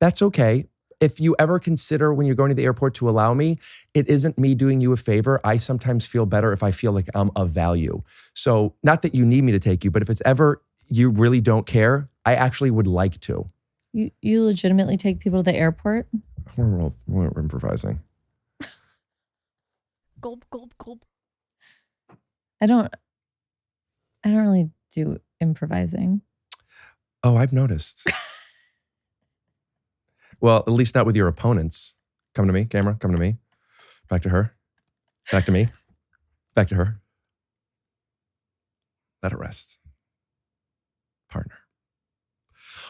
That's okay. If you ever consider when you're going to the airport to allow me, it isn't me doing you a favor. I sometimes feel better if I feel like I'm of value. So not that you need me to take you, but if it's ever you really don't care, I actually would like to. You legitimately take people to the airport? We're improvising. Gulp, gulp, gulp. I don't really do improvising. Oh, I've noticed. Well, at least not with your opponents. Come to me, camera, come to me. Back to her. Back to me. Back to her. Let it rest. Partner.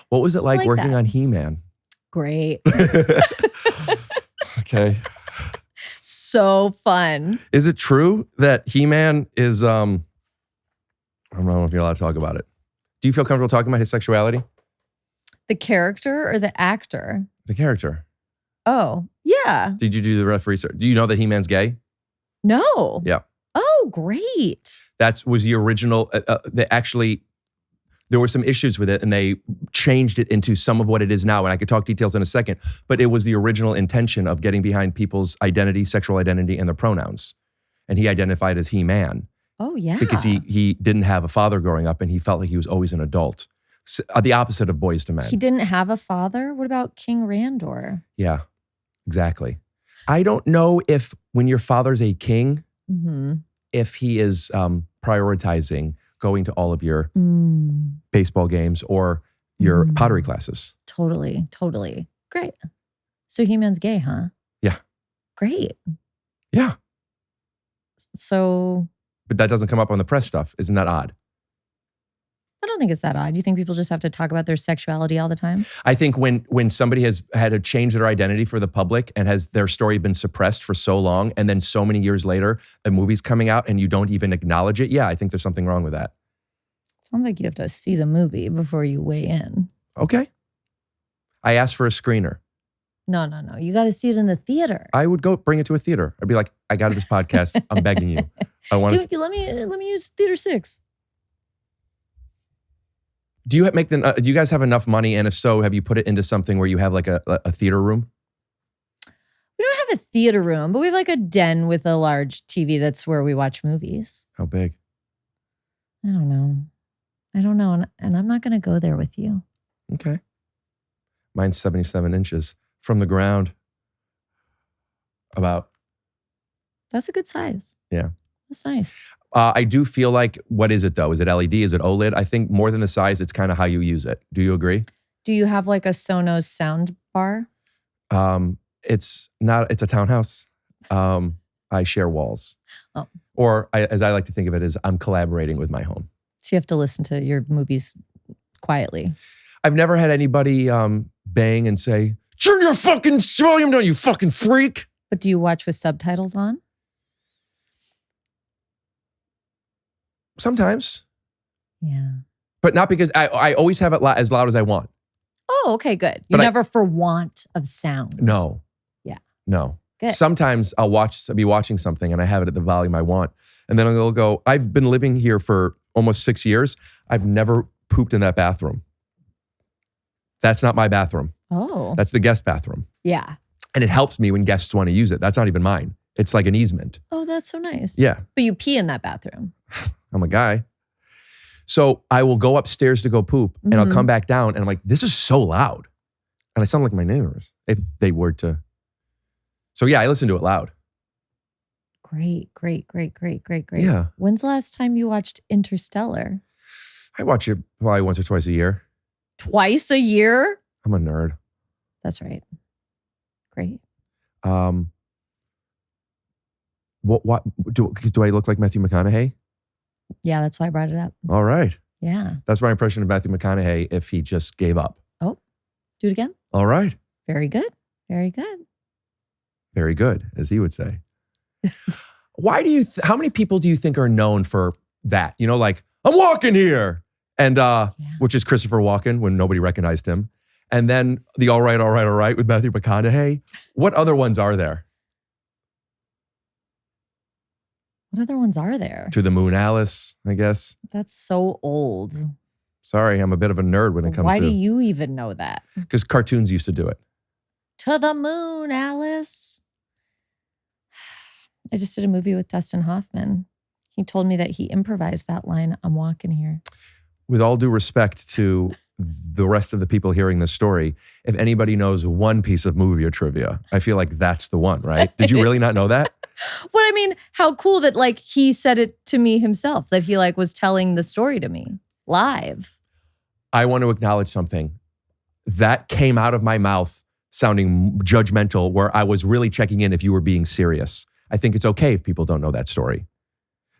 What was it like working that. on He-Man? Great. Okay. So fun. Is it true that He-Man is, I don't know if you're allowed to talk about it. Do you feel comfortable talking about his sexuality? The character or the actor? The character. Oh, yeah. Did you do the rough research? Do you know that He-Man's gay? No. Yeah. Oh, great. That was the original, there were some issues with it and they changed it into some of what it is now. And I could talk details in a second, but it was the original intention of getting behind people's identity, sexual identity, and their pronouns. And he identified as He-Man. Oh, yeah. Because he didn't have a father growing up and he felt like he was always an adult. The opposite of Boys to Men. He didn't have a father? What about King Randor? Yeah, exactly. I don't know if when your father's a king, if he is prioritizing going to all of your baseball games or your pottery classes. Totally, totally. Great. So He-Man's gay, huh? Yeah. Great. Yeah. So. But that doesn't come up on the press stuff. Isn't that odd? I don't think it's that odd. You think people just have to talk about their sexuality all the time? I think when somebody has had to change their identity for the public and has their story been suppressed for so long, and then so many years later, a movie's coming out and you don't even acknowledge it, yeah, I think there's something wrong with that. Sounds like you have to see the movie before you weigh in. Okay. I asked for a screener. No. You got to see it in the theater. I would go bring it to a theater. I'd be like, I got this podcast. I'm begging you. I want to. Let me use Theater 6. Do you make do you guys have enough money? And if so, have you put it into something where you have like a theater room? We don't have a theater room, but we have like a den with a large TV. That's where we watch movies. How big? I don't know. And I'm not going to go there with you. Okay. Mine's 77 inches from the ground. About. That's a good size. Yeah. That's nice. I do feel like, what is it though? Is it LED? Is it OLED? I think more than the size, it's kind of how you use it. Do you agree? Do you have like a Sonos sound bar? It's a townhouse. I share walls. Oh. Or as I like to think of it, is I'm collaborating with my home. So you have to listen to your movies quietly. I've never had anybody bang and say, turn your fucking volume down, you fucking freak. But do you watch with subtitles on? Sometimes. Yeah. But not because I always have it as loud as I want. Oh, okay, good. You're never for want of sound. No. Yeah. No. Good. Sometimes I'll be watching something and I have it at the volume I want. And then I'll go, I've been living here for almost 6 years. I've never pooped in that bathroom. That's not my bathroom. Oh. That's the guest bathroom. Yeah. And it helps me when guests want to use it. That's not even mine. It's like an easement. Oh, that's so nice. Yeah. But you pee in that bathroom. I'm a guy. So I will go upstairs to go poop and I'll come back down and I'm like, this is so loud. And I sound like my neighbors if they were to. So yeah, I listen to it loud. Great. Yeah. When's the last time you watched Interstellar? I watch it probably once or twice a year. Twice a year? I'm a nerd. That's right. Great. What do I look like Matthew McConaughey? Yeah, that's why I brought it up. All right. Yeah. That's my impression of Matthew McConaughey if he just gave up. Oh, do it again. All right. Very good. Very good. Very good, as he would say. Why do you, how many people do you think are known for that? You know, like, I'm walking here. And, which is Christopher Walken when nobody recognized him. And then the all right with Matthew McConaughey. What other ones are there? What other ones are there? To the Moon, Alice, I guess. That's so old. Sorry, I'm a bit of a nerd when it comes Why to. do you even know that? Because cartoons used to do it. To the moon, Alice. I just did a movie with Dustin Hoffman. He told me that he improvised that line, I'm walking here. With all due respect to the rest of the people hearing this story, if anybody knows one piece of movie or trivia, I feel like that's the one, right? Did you really not know that? Well, I mean, how cool that like he said it to me himself, that he like was telling the story to me live. I want to acknowledge something. That came out of my mouth sounding judgmental, where I was really checking in if you were being serious. I think it's okay if people don't know that story.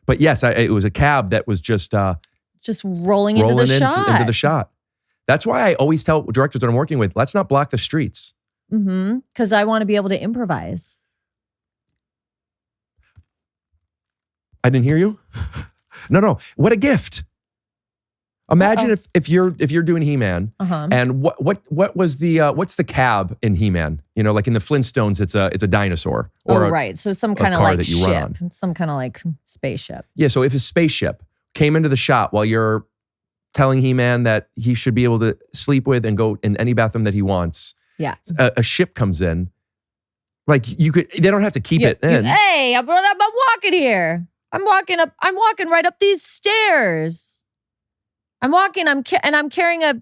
But yes, it was a cab that was just rolling into the shot. Into the shot. That's why I always tell directors that I'm working with, let's not block the streets. Because I want to be able to improvise. I didn't hear you. No. What a gift. Imagine if you're doing He-Man, and what was the what's the cab in He-Man? You know, like in the Flintstones, it's a dinosaur or right. So some kind of car like that you run ship, some kind of like spaceship. Yeah. So if a spaceship came into the shot while you're telling He-Man that he should be able to sleep with and go in any bathroom that he wants, yeah, a ship comes in, like you could. They don't have to keep it in. Hey, I'm walking here. I'm walking right up these stairs. I'm walking. I'm carrying a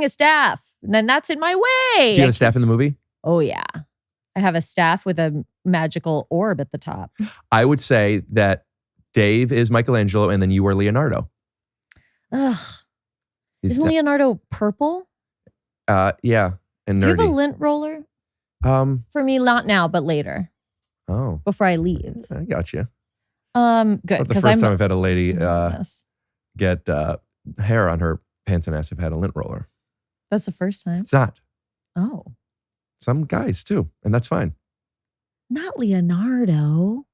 staff, and then that's in my way. Do you have a staff in the movie? Oh yeah, I have a staff with a magical orb at the top. I would say that Dave is Michelangelo, and then you are Leonardo. Ugh, isn't Leonardo purple? Yeah, and nerdy. Do you have a lint roller? For me, not now, but later. Oh, before I leave. I got you. Good. It's not the first time I've had a lady get hair on her pants and ass. I've had a lint roller. That's the first time. It's not. Oh. Some guys too, and that's fine. Not Leonardo.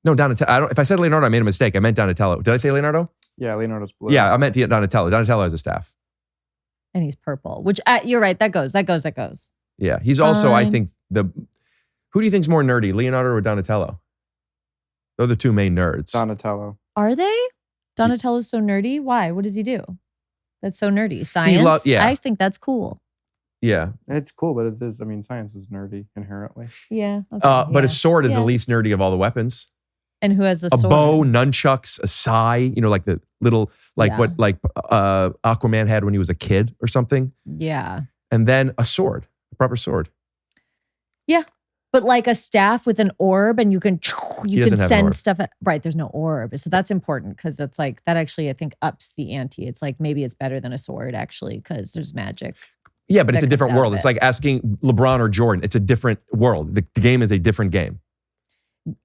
No, Donatello. If I said Leonardo, I made a mistake. I meant Donatello. Did I say Leonardo? Yeah, Leonardo's blue. Yeah, I meant Donatello. Donatello has a staff. And he's purple, which you're right. That goes. Yeah, he's also, I think, who do you think's more nerdy, Leonardo or Donatello? They're the two main nerds. Donatello. Are they? Donatello's so nerdy? Why? What does he do? That's so nerdy. Science? Yeah. I think that's cool. Yeah. It's cool, but it is, science is nerdy inherently. Yeah. Okay, but a sword is the least nerdy of all the weapons. And who has a sword? A bow, nunchucks, a sai, like the little, what Aquaman had when he was a kid or something. Yeah. And then a sword, a proper sword. Yeah. But like a staff with an orb, and you can send stuff. Right, there's no orb. So that's important because it's like, that actually I think ups the ante. It's like maybe it's better than a sword actually because there's magic. Yeah, but it's a different world. It's like asking LeBron or Jordan. It's a different world. The game is a different game.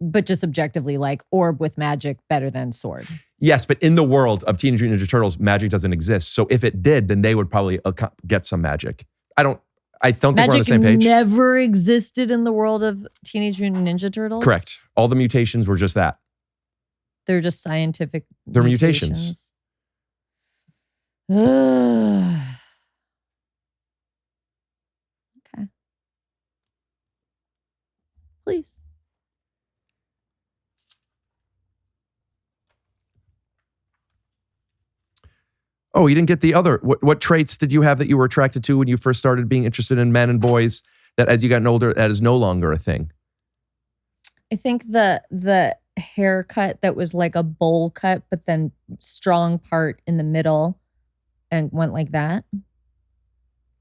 But just objectively, like orb with magic better than sword. Yes, but in the world of Teenage Mutant Ninja Turtles, magic doesn't exist. So if it did, then they would probably get some magic. I don't think we're on the same page. Magic never existed in the world of Teenage Mutant Ninja Turtles? Correct. All the mutations were just that. They're just scientific They're mutations. Okay. Please. Oh, you didn't get the other. What traits did you have that you were attracted to when you first started being interested in men and boys that as you gotten older, that is no longer a thing? I think the haircut that was like a bowl cut, but then strong part in the middle and went like that?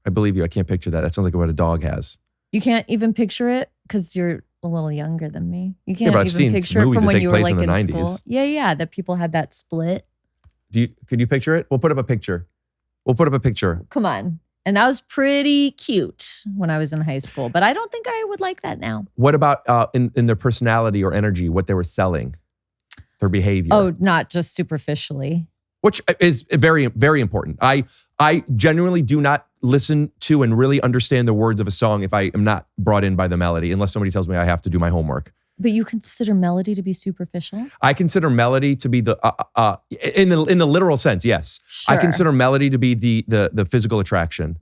I believe you. I can't picture that. That sounds like what a dog has. You can't even picture it because you're a little younger than me. You can't but I've even seen picture it movies from that when take you were place like in the in 90s. school. Yeah, that people had that split. Could you picture it? We'll put up a picture. We'll put up a picture. Come on. And that was pretty cute when I was in high school, but I don't think I would like that now. What about in their personality or energy, what they were selling, their behavior? Oh, not just superficially. Which is very, very important. I genuinely do not listen to and really understand the words of a song if I am not brought in by the melody, unless somebody tells me I have to do my homework. But you consider melody to be superficial? I consider melody to be the in the literal sense, yes. Sure. I consider melody to be the physical attraction,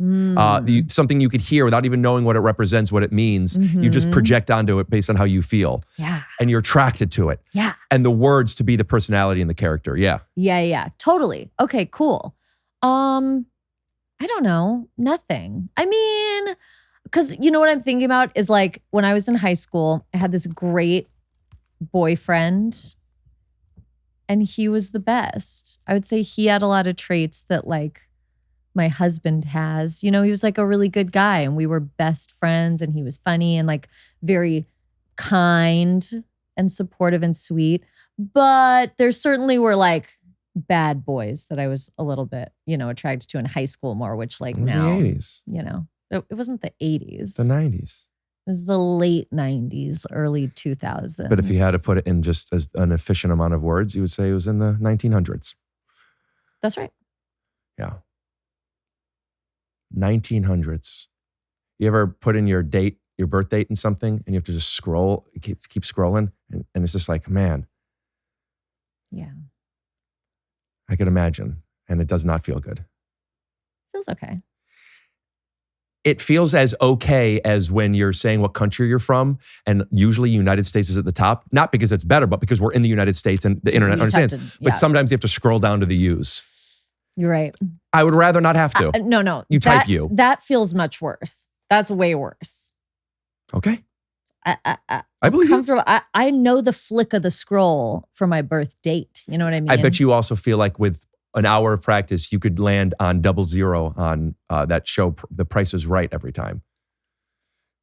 something you could hear without even knowing what it represents, what it means. You just project onto it based on how you feel. Yeah. And you're attracted to it. Yeah. And the words to be the personality and the character. Yeah. Yeah. Totally. Okay, cool. I don't know. Nothing. I mean, because you know what I'm thinking about is like when I was in high school, I had this great boyfriend and he was the best. I would say he had a lot of traits that like my husband has. You know, he was like a really good guy and we were best friends and he was funny and like very kind and supportive and sweet. But there certainly were like bad boys that I was a little bit, attracted to in high school more, which like It was now, the 80s. It wasn't the 80s. The 90s. It was the late 90s, early 2000s. But if you had to put it in just as an efficient amount of words, you would say it was in the 1900s. That's right. Yeah. 1900s. You ever put in your birth date in something and you have to just scroll, keep scrolling and it's just like, man. Yeah. I could imagine. And it does not feel good. Feels okay. It feels as okay as when you're saying what country you're from, and usually United States is at the top, not because it's better, but because we're in the United States and the internet You just understands. have to- yeah. But sometimes you have to scroll down to the U's. You're right. I would rather not have to. No. You type you. That feels much worse. That's way worse. Okay. I believe you. comfortable. I know the flick of the scroll for my birth date. You know what I mean? I bet you also feel like with an hour of practice, you could land on 00 on that show, The Price is Right, every time.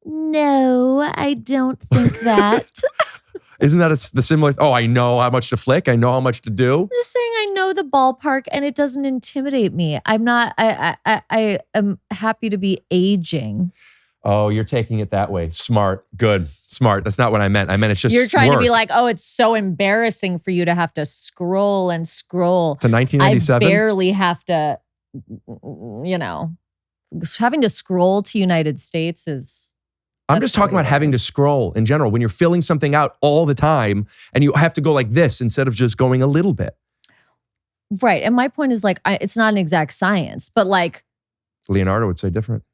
No, I don't think that. Isn't that the similar? Oh, I know how much to flick. I know how much to do. I'm just saying I know the ballpark and it doesn't intimidate me. I'm not, I am happy to be aging. Oh, you're taking it that way. Smart. Good. Smart. That's not what I meant. I meant it's just You're trying work. to be like, oh, it's so embarrassing for you to have to scroll and scroll. To 1997? I barely have to, having to scroll to United States is. I'm just talking about having to scroll in general. When you're filling something out all the time and you have to go like this instead of just going a little bit. Right. And my point is like, it's not an exact science, but like. Leonardo would say different.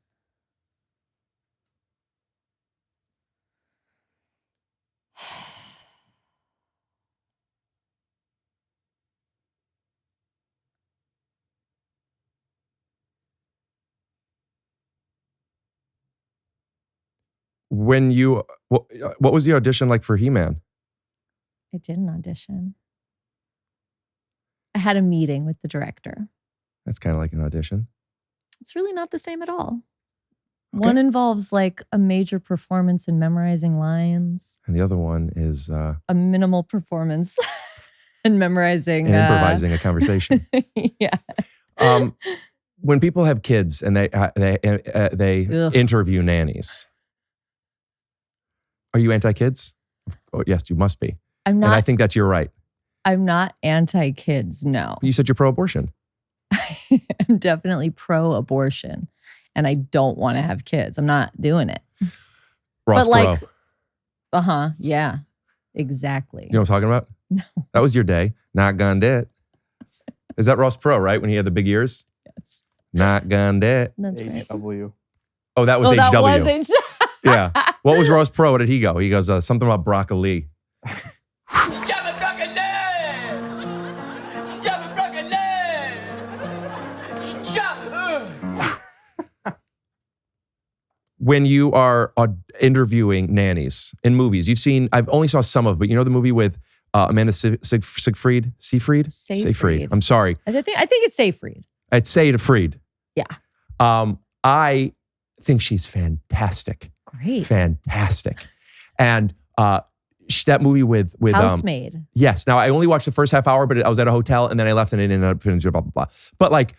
When you, what was the audition like for He-Man? I did an audition. I had a meeting with the director. That's kind of like an audition. It's really not the same at all. Okay. One involves like a major performance in memorizing lines. And the other one is a minimal performance in memorizing. and improvising a conversation. Yeah. When people have kids and they Ugh. interview nannies, are you anti-kids? Oh, yes, you must be. I'm And I not. think that's your right. I'm not anti-kids. No, You said you're pro-abortion. I'm definitely pro-abortion, and I don't want to have kids. I'm not doing it. Ross But like, Perot. yeah, exactly. You know what I'm talking about? No. That was your day. Not gonna do it. Is that Ross Perot, right? When he had the big ears? Yes. Not gonna do it. That's right. HW. Oh, that was Oh, HW. that was HW. Yeah. What was Ross Perot? Where did he go? He goes, something about broccoli. When you are interviewing nannies in movies, I've only saw some of, but you know the movie with Amanda Seyfried. I'm sorry. I think it's Seyfried. I'd say to Fried. Yeah. I think she's fantastic. Great. Fantastic. And that movie with Housemaid. Yes. Now I only watched the first half hour, but I was at a hotel and then I left and it ended up finishing blah blah blah. But like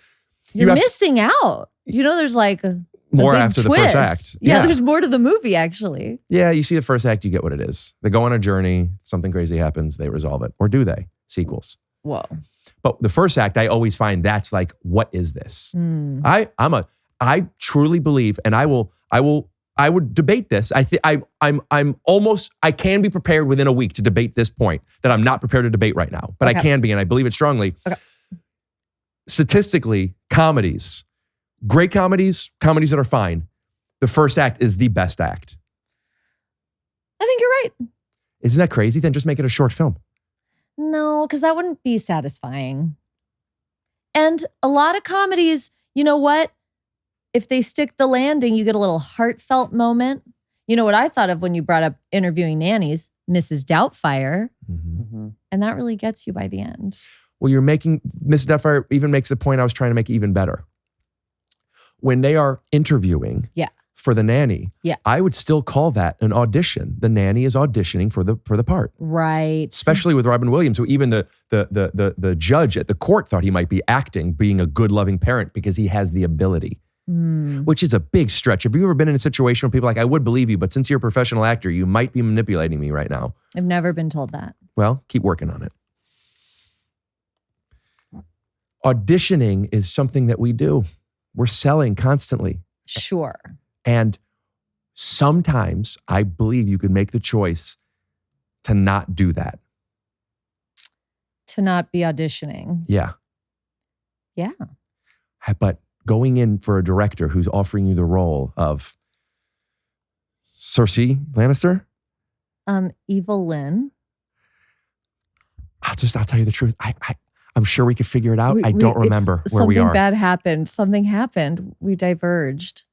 you're missing out. There's like more big after twist. the first act. Yeah, there's more to the movie actually. Yeah, you see the first act, you get what it is. They go on a journey, something crazy happens, they resolve it. Or do they? Sequels. Whoa. But the first act, I always find that's like, what is this? I truly believe, and I would debate this. I can be prepared within a week to debate this point that I'm not prepared to debate right now, but I can be, and I believe it strongly. Okay. Statistically, comedies, great comedies that are fine, the first act is the best act. I think you're right. Isn't that crazy? Then just make it a short film. No, because that wouldn't be satisfying. And a lot of comedies, you know what? If they stick the landing, you get a little heartfelt moment. You know what I thought of when you brought up interviewing nannies? Mrs. Doubtfire. Mm-hmm. And that really gets you by the end. Well, Mrs. Doubtfire even makes the point I was trying to make even better. When they are interviewing for the nanny, I would still call that an audition. The nanny is auditioning for the part. Right. Especially with Robin Williams, who even the judge at the court thought he might be acting, being a good, loving parent because he has the ability. Which is a big stretch. Have you ever been in a situation where people are like, I would believe you, but since you're a professional actor, you might be manipulating me right now? I've never been told that. Well, keep working on it. Auditioning is something that we do. We're selling constantly. Sure. And sometimes I believe you could make the choice to not do that. To not be auditioning. Yeah. Yeah. But going in for a director who's offering you the role of Cersei Lannister? Evelyn. I'll tell you the truth. I'm sure we could figure it out. I don't remember where we are. Something bad happened. Something happened. We diverged.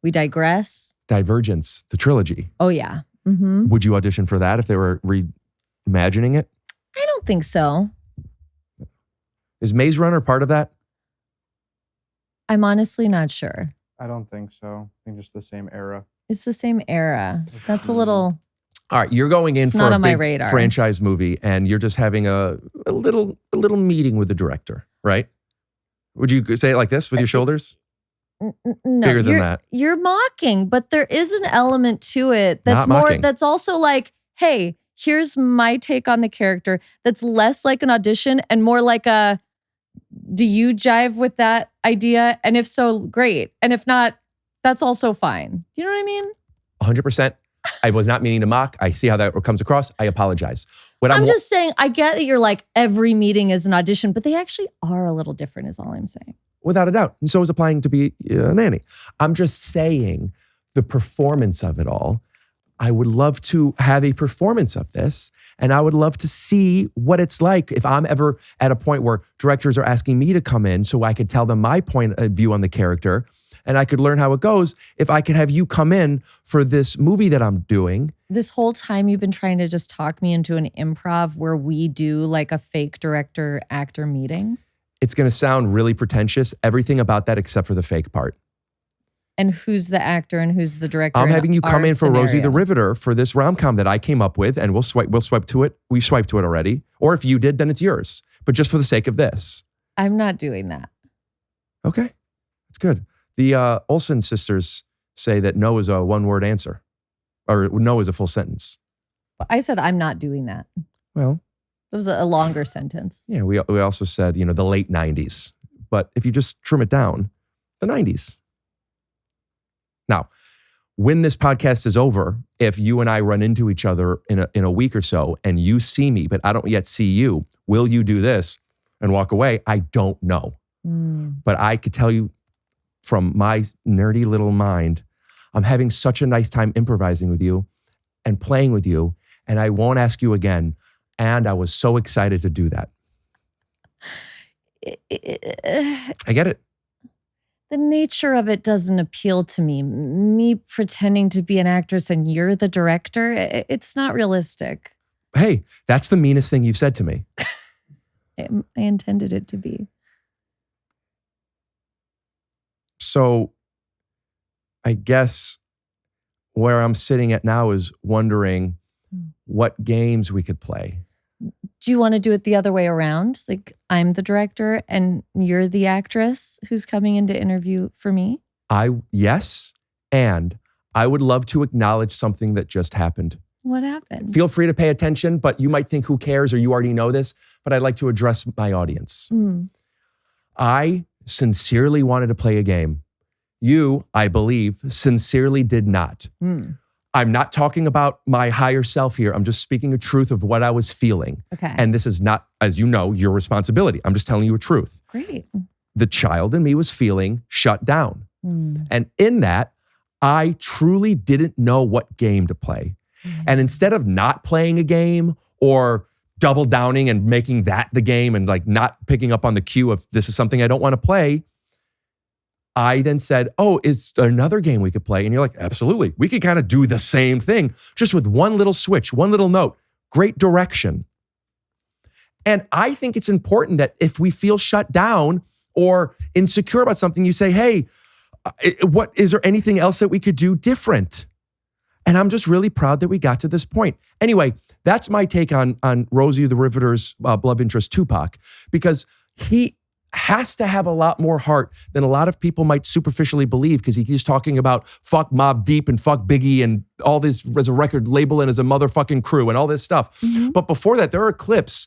We digress. Divergence, the trilogy. Oh, yeah. Mm-hmm. Would you audition for that if they were reimagining it? I don't think so. Is Maze Runner part of that? I'm honestly not sure. I don't think so. I think just the same era. It's the same era. That's a little... All right, you're going in It's for not a on my big radar. franchise movie, and you're just having a little meeting with the director, right? Would you say it like this with your shoulders? No, Bigger than that. You're mocking, but there is an element to it that's Not more. mocking. That's also like, hey, here's my take on the character. That's less like an audition and more like a, do you jive with that idea? And if so, great. And if not, that's also fine. You know what I mean? 100%. I was not meaning to mock. I see how that comes across. I apologize. I'm just saying, I get that you're like, every meeting is an audition, but they actually are a little different is all I'm saying. Without a doubt. And so is applying to be a nanny. I'm just saying the performance of it all. I would love to have a performance of this, and I would love to see what it's like if I'm ever at a point where directors are asking me to come in so I could tell them my point of view on the character and I could learn how it goes. If I could have you come in for this movie that I'm doing. This whole time you've been trying to just talk me into an improv where we do like a fake director-actor meeting? It's going to sound really pretentious, everything about that except for the fake part. And who's the actor and who's the director? I'm having you come in for Rosie the scenario? Riveter for this rom-com that I came up with, and we'll swipe to it. We swiped to it already. Or if you did, then it's yours. But just for the sake of this. I'm not doing that. Okay, that's good. The Olsen sisters say that no is a one-word answer, or no is a full sentence. I said I'm not doing that. Well, it was a longer sentence. Yeah, we also said, the late 90s. But if you just trim it down, the 90s. Now, when this podcast is over, if you and I run into each other in a week or so and you see me, but I don't yet see you, will you do this and walk away? I don't know. But I could tell you from my nerdy little mind, I'm having such a nice time improvising with you and playing with you, and I won't ask you again. And I was so excited to do that. I get it. The nature of it doesn't appeal to me. Me pretending to be an actress and you're the director, it's not realistic. Hey, that's the meanest thing you've said to me. I intended it to be. So I guess where I'm sitting at now is wondering what games we could play. Do you want to do it the other way around? Like I'm the director and you're the actress who's coming in to interview for me? Yes, and I would love to acknowledge something that just happened. What happened? Feel free to pay attention, but you might think who cares or you already know this, but I'd like to address my audience. I sincerely wanted to play a game. You, I believe, sincerely did not. I'm not talking about my higher self here. I'm just speaking the truth of what I was feeling. Okay. And this is not, as you know, your responsibility. I'm just telling you a truth. Great. The child in me was feeling shut down. And in that, I truly didn't know what game to play. And instead of not playing a game or double downing and making that the game and like not picking up on the cue of this is something I don't want to play, I then said, oh, is there another game we could play? And you're like, absolutely. We could kind of do the same thing, just with one little switch, one little note, great direction. And I think it's important that if we feel shut down or insecure about something, you say, hey, what is there anything else that we could do different? And I'm just really proud that we got to this point. Anyway, that's my take on Rosie the Riveter's love interest, Tupac, because he has to have a lot more heart than a lot of people might superficially believe, because he's talking about fuck Mobb Deep and fuck Biggie and all this as a record label and as a motherfucking crew and all this stuff. But before that, there are clips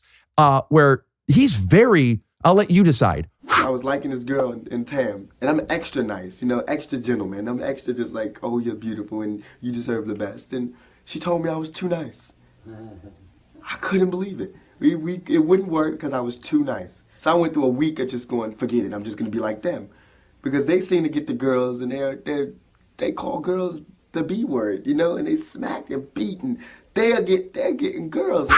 where he's very, I'll let you decide. I was liking this girl in Tam, and I'm extra nice, extra gentleman. I'm extra just like, oh, you're beautiful and you deserve the best. And she told me I was too nice. I couldn't believe it. It wouldn't work because I was too nice. So I went through a week of just going, forget it, I'm just gonna be like them. Because they seem to get the girls and they call girls the B word, and they smack and beat and they're getting girls.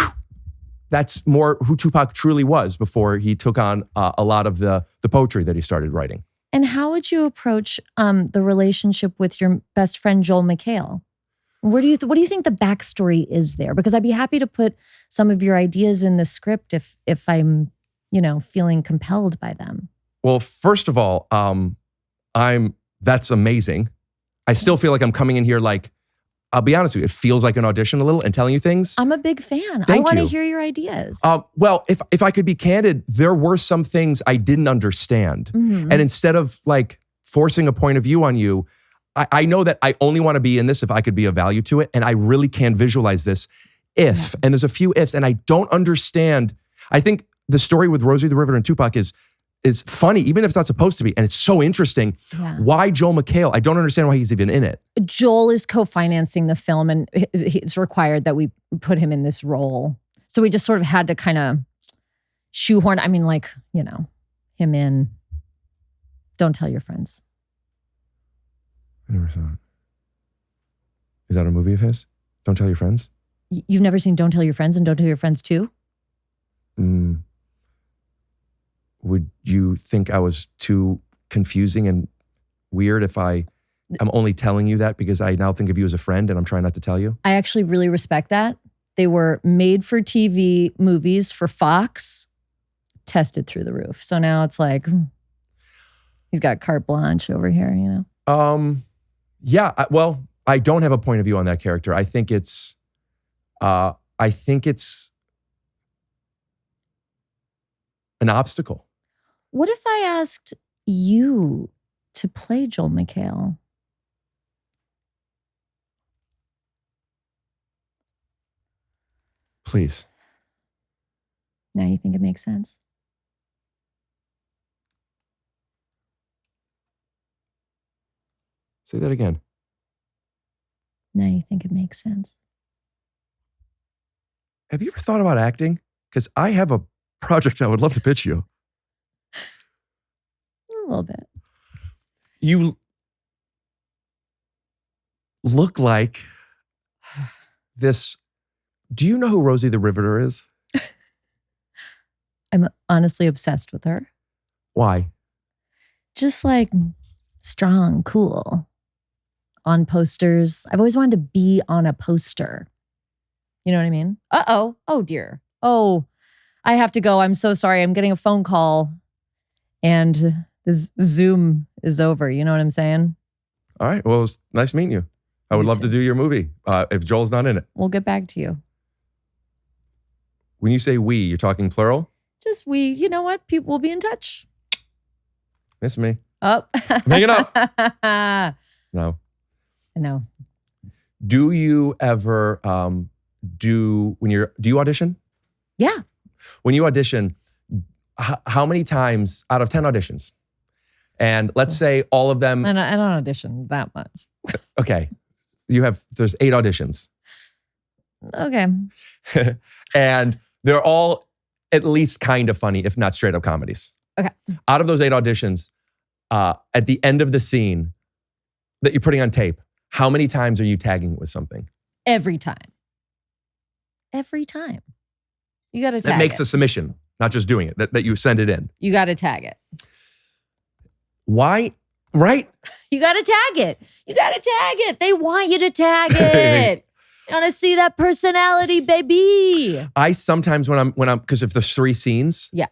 That's more who Tupac truly was before he took on a lot of the poetry that he started writing. And how would you approach the relationship with your best friend, JonMichael? What do you think the backstory is there? Because I'd be happy to put some of your ideas in the script if I'm, feeling compelled by them. Well, first of all, that's amazing. I still feel like I'm coming in here like, I'll be honest with you, it feels like an audition a little and telling you things. I'm a big fan. I Thank want to you. hear your ideas. Well, if I could be candid, there were some things I didn't understand. And instead of like forcing a point of view on you, I know that I only want to be in this if I could be of value to it. And I really can visualize this and there's a few ifs, and I don't understand. I think the story with Rosie the Riveter and Tupac is funny, even if it's not supposed to be. And it's so interesting. Yeah. Why JonMichael? I don't understand why he's even in it. Joel is co-financing the film, and it's required that we put him in this role. So we just sort of had to kind of shoehorn, him in. Don't tell your friends. I never saw it. Is that a movie of his? Don't Tell Your Friends? You've never seen Don't Tell Your Friends and Don't Tell Your Friends 2? Would you think I was too confusing and weird if I'm only telling you that because I now think of you as a friend and I'm trying not to tell you? I actually really respect that. They were made for TV movies for Fox, tested through the roof. So now it's like, he's got carte blanche over here, Yeah, I don't have a point of view on that character. I think it's an obstacle. What if I asked you to play JonMichael? Please. Now you think it makes sense? Say that again. Now you think it makes sense? Have you ever thought about acting? Because I have a project I would love to pitch you. A little bit. You look like this. Do you know who Rosie the Riveter is? I'm honestly obsessed with her. Why? Just like strong, cool. On posters. I've always wanted to be on a poster. You know what I mean? Uh-oh. Oh, dear. Oh, I have to go. I'm so sorry. I'm getting a phone call and this Zoom is over. You know what I'm saying? All right. Well, it was nice meeting you. I would love to do your movie if Joel's not in it. We'll get back to you. When you say we, you're talking plural? Just we. You know what? People will be in touch. Miss me. Oh. Hang it up. No. No. Do you ever do you audition? Yeah. When you audition, how many times out of 10 auditions? And let's say all of them. I don't audition that much. Okay. There's 8 auditions. Okay. And they're all at least kind of funny, if not straight up comedies. Okay. Out of those 8 auditions, at the end of the scene that you're putting on tape, how many times are you tagging it with something? Every time. Every time. You got to tag That makes it. the submission, not just doing it, that you send it in. You got to tag it. Why? Right? You got to tag it. You got to tag it. They want you to tag it. You want to see that personality, baby. I sometimes when I'm, because if there's 3 scenes. Yeah.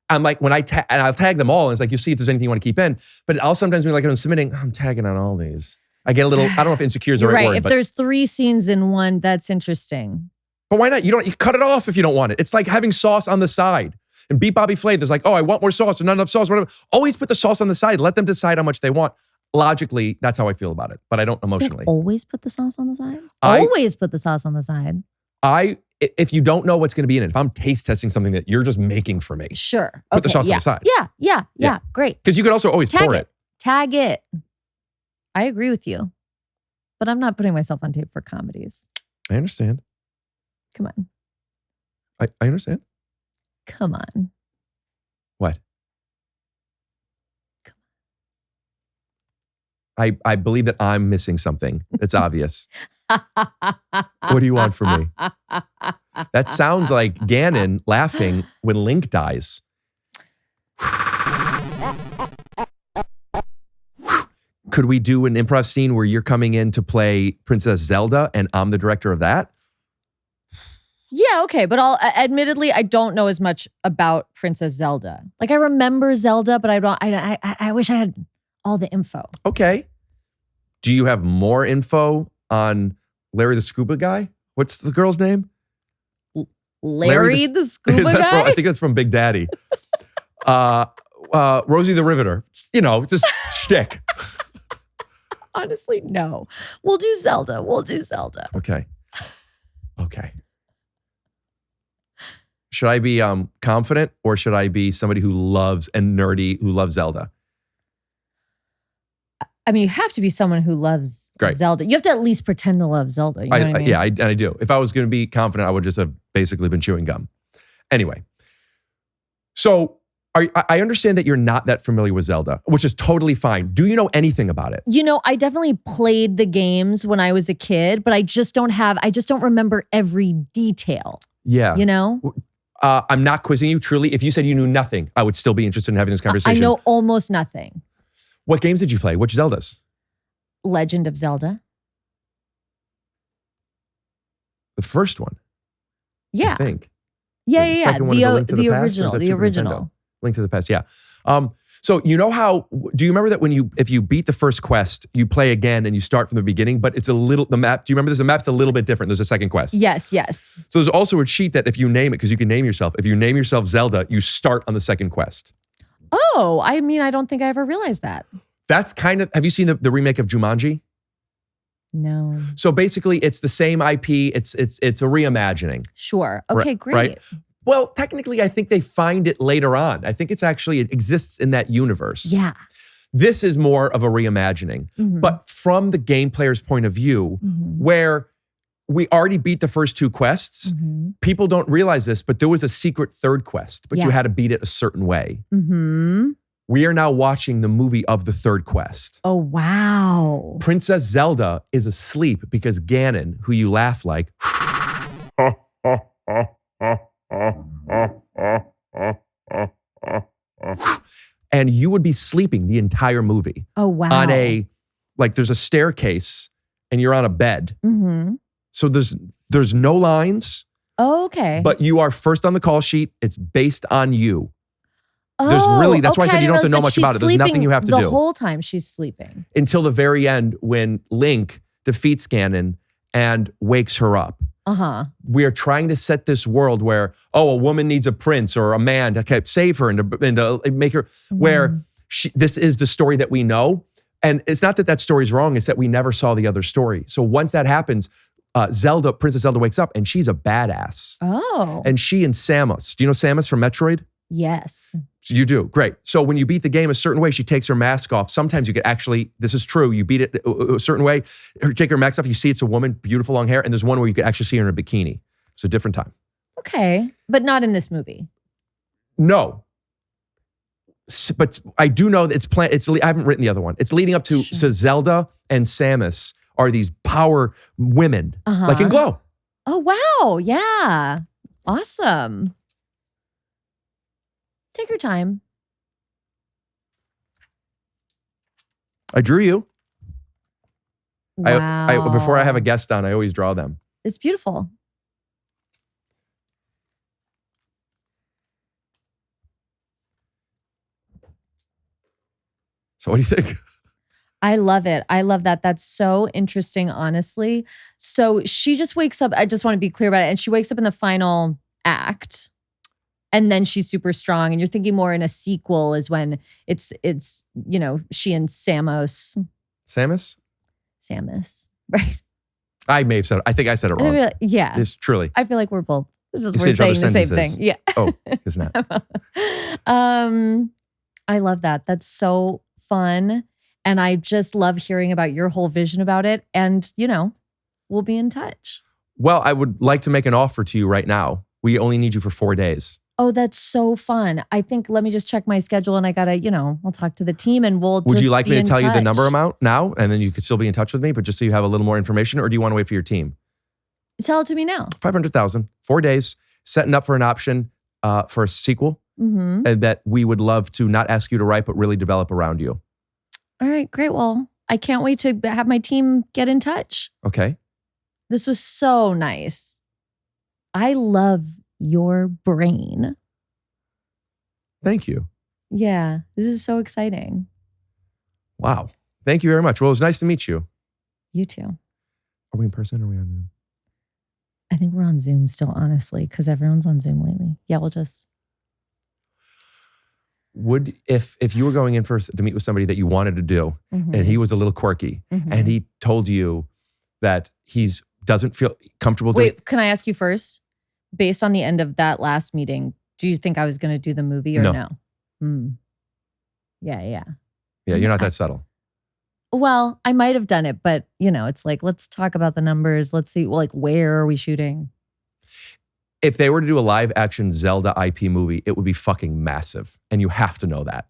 I'm like, and I'll tag them all. And it's like, you see if there's anything you want to keep in. But I'll sometimes be like, when I'm submitting, I'm tagging on all these. I get a little, I don't know if insecure is the You're right right. word. If but, there's 3 scenes in one, that's interesting. but why not? You cut it off if you don't want it. It's like having sauce on the side. And Beat Bobby Flay, there's like, oh, I want more sauce or not enough sauce, whatever. Always put the sauce on the side. Let them decide how much they want. Logically, that's how I feel about it. But I don't emotionally. Always put the sauce on the side? Always put the sauce on the side. If you don't know what's going to be in it, if I'm taste testing something that you're just making for me. Sure. Put the sauce on the side. Yeah. Great. Because you could also always pour it. Tag it. I agree with you. But I'm not putting myself on tape for comedies. I understand. Come on. I understand. Come on. What? I believe that I'm missing something. It's obvious. What do you want from me? That sounds like Ganon laughing when Link dies. Could we do an improv scene where you're coming in to play Princess Zelda and I'm the director of that? Yeah, okay. But admittedly, I don't know as much about Princess Zelda. Like I remember Zelda, but I wish I had all the info. Okay. Do you have more info on Larry the Scuba Guy? What's the girl's name? Larry the Scuba Guy? I think that's from Big Daddy. Rosie the Riveter. You know, just shtick. Honestly, no. We'll do Zelda. Okay. Should I be confident or should I be somebody who loves and nerdy who loves Zelda? I mean, you have to be someone who loves Zelda. You have to at least pretend to love Zelda. You know what I mean? Yeah, I do. If I was going to be confident, I would just have basically been chewing gum. Anyway, so I understand that you're not that familiar with Zelda, which is totally fine. Do you know anything about it? You know, I definitely played the games when I was a kid, but I just don't remember every detail. Yeah. You know? I'm not quizzing you, truly. If you said you knew nothing, I would still be interested in having this conversation. I know almost nothing. What games did you play? Which Zeldas? Legend of Zelda. The first one. Yeah. I think. Yeah. The second one is A Link to the Past, or is original. that The Super original. Nintendo? Link to the Past, yeah. So you know how, do you remember that if you beat the first quest, you play again and you start from the beginning, but it's the map, do you remember there's a map's a little bit different. There's a second quest. Yes. So there's also a cheat that if you name it, because you can name yourself, if you name yourself Zelda, you start on the second quest. Oh, I mean, I don't think I ever realized that. That's kind of, have you seen the remake of Jumanji? No. So basically it's the same IP, it's a reimagining. Sure. Okay, great. Right? Well, technically, I think they find it later on. I think it exists in that universe. Yeah. This is more of a reimagining, but from the game player's point of view, where we already beat the first 2 quests. People don't realize this, but there was a secret third quest, but you had to beat it a certain way. We are now watching the movie of the third quest. Oh, wow. Princess Zelda is asleep because Ganon, who you laugh like, and you would be sleeping the entire movie. Oh, wow. On there's a staircase and you're on a bed. So there's There's no lines, Oh, okay. but you are first on the call sheet. It's based on you. That's Oh, why I said okay, you don't have to didn't know but much she's about it. There's nothing you have to the do. The whole time she's sleeping. Until the very end when Link defeats Ganon and wakes her up. Uh-huh. We are trying to set this world where, a woman needs a prince or a man to save her and to make her, where this is the story that we know. And it's not that story's wrong, it's that we never saw the other story. So once that happens, Princess Zelda wakes up and she's a badass. Oh. And she and Samus, do you know Samus from Metroid? Yes. You do, great. So when you beat the game a certain way, she takes her mask off. Sometimes you could actually, this is true, you beat it a certain way, take her mask off, you see it's a woman, beautiful long hair, and there's one where you could actually see her in a bikini. It's a different time. Okay, but not in this movie. No. But I do know that I haven't written the other one. It's leading up to, so Zelda and Samus are these power women, like in Glow. Oh, wow. Yeah. Awesome. Take your time. I drew you. Wow. Before I have a guest on, I always draw them. It's beautiful. So what do you think? I love it. I love that. That's so interesting, honestly. So she just wakes up. I just want to be clear about it. And she wakes up in the final act. And then she's super strong. And you're thinking more in a sequel is when it's she and Samus. Samus? Samus. Right. I may have said it. I think I said it wrong. Yeah. It's truly. I feel like we're both we're You saying say the each other's same thing. sentences. Yeah. Oh, it's not. I love that. That's so fun. And I just love hearing about your whole vision about it. And, we'll be in touch. Well, I would like to make an offer to you right now. We only need you for 4 days. Oh, that's so fun. I think, let me just check my schedule and I gotta, I'll talk to the team and we'll Would just you like be me to in tell you the touch. number amount now? And then you could still be in touch with me, but just so you have a little more information, or do you want to wait for your team? Tell it to me now. 500,000, 4 days, setting up for an option for a sequel. Mm-hmm. And that we would love to not ask you to write, but really develop around you. All right, great. Well, I can't wait to have my team get in touch. Okay. This was so nice. I love your brain. Thank you. Yeah, this is so exciting. Wow. Thank you very much. Well, it was nice to meet you. You too. Are we in person or are we on Zoom? I think we're on Zoom still, honestly, because everyone's on Zoom lately. Yeah, we'll just. Would, if you were going in first to meet with somebody that you wanted to do, Mhm. and he was a little quirky, Mhm. and he told you that doesn't feel comfortable doing. Wait, can I ask you first? Based on the end of that last meeting, do you think I was going to do the movie or no? Yeah. Yeah, you're not that subtle. Well, I might have done it, but it's like, let's talk about the numbers. Let's see, where are we shooting? If they were to do a live action Zelda IP movie, it would be fucking massive. And you have to know that.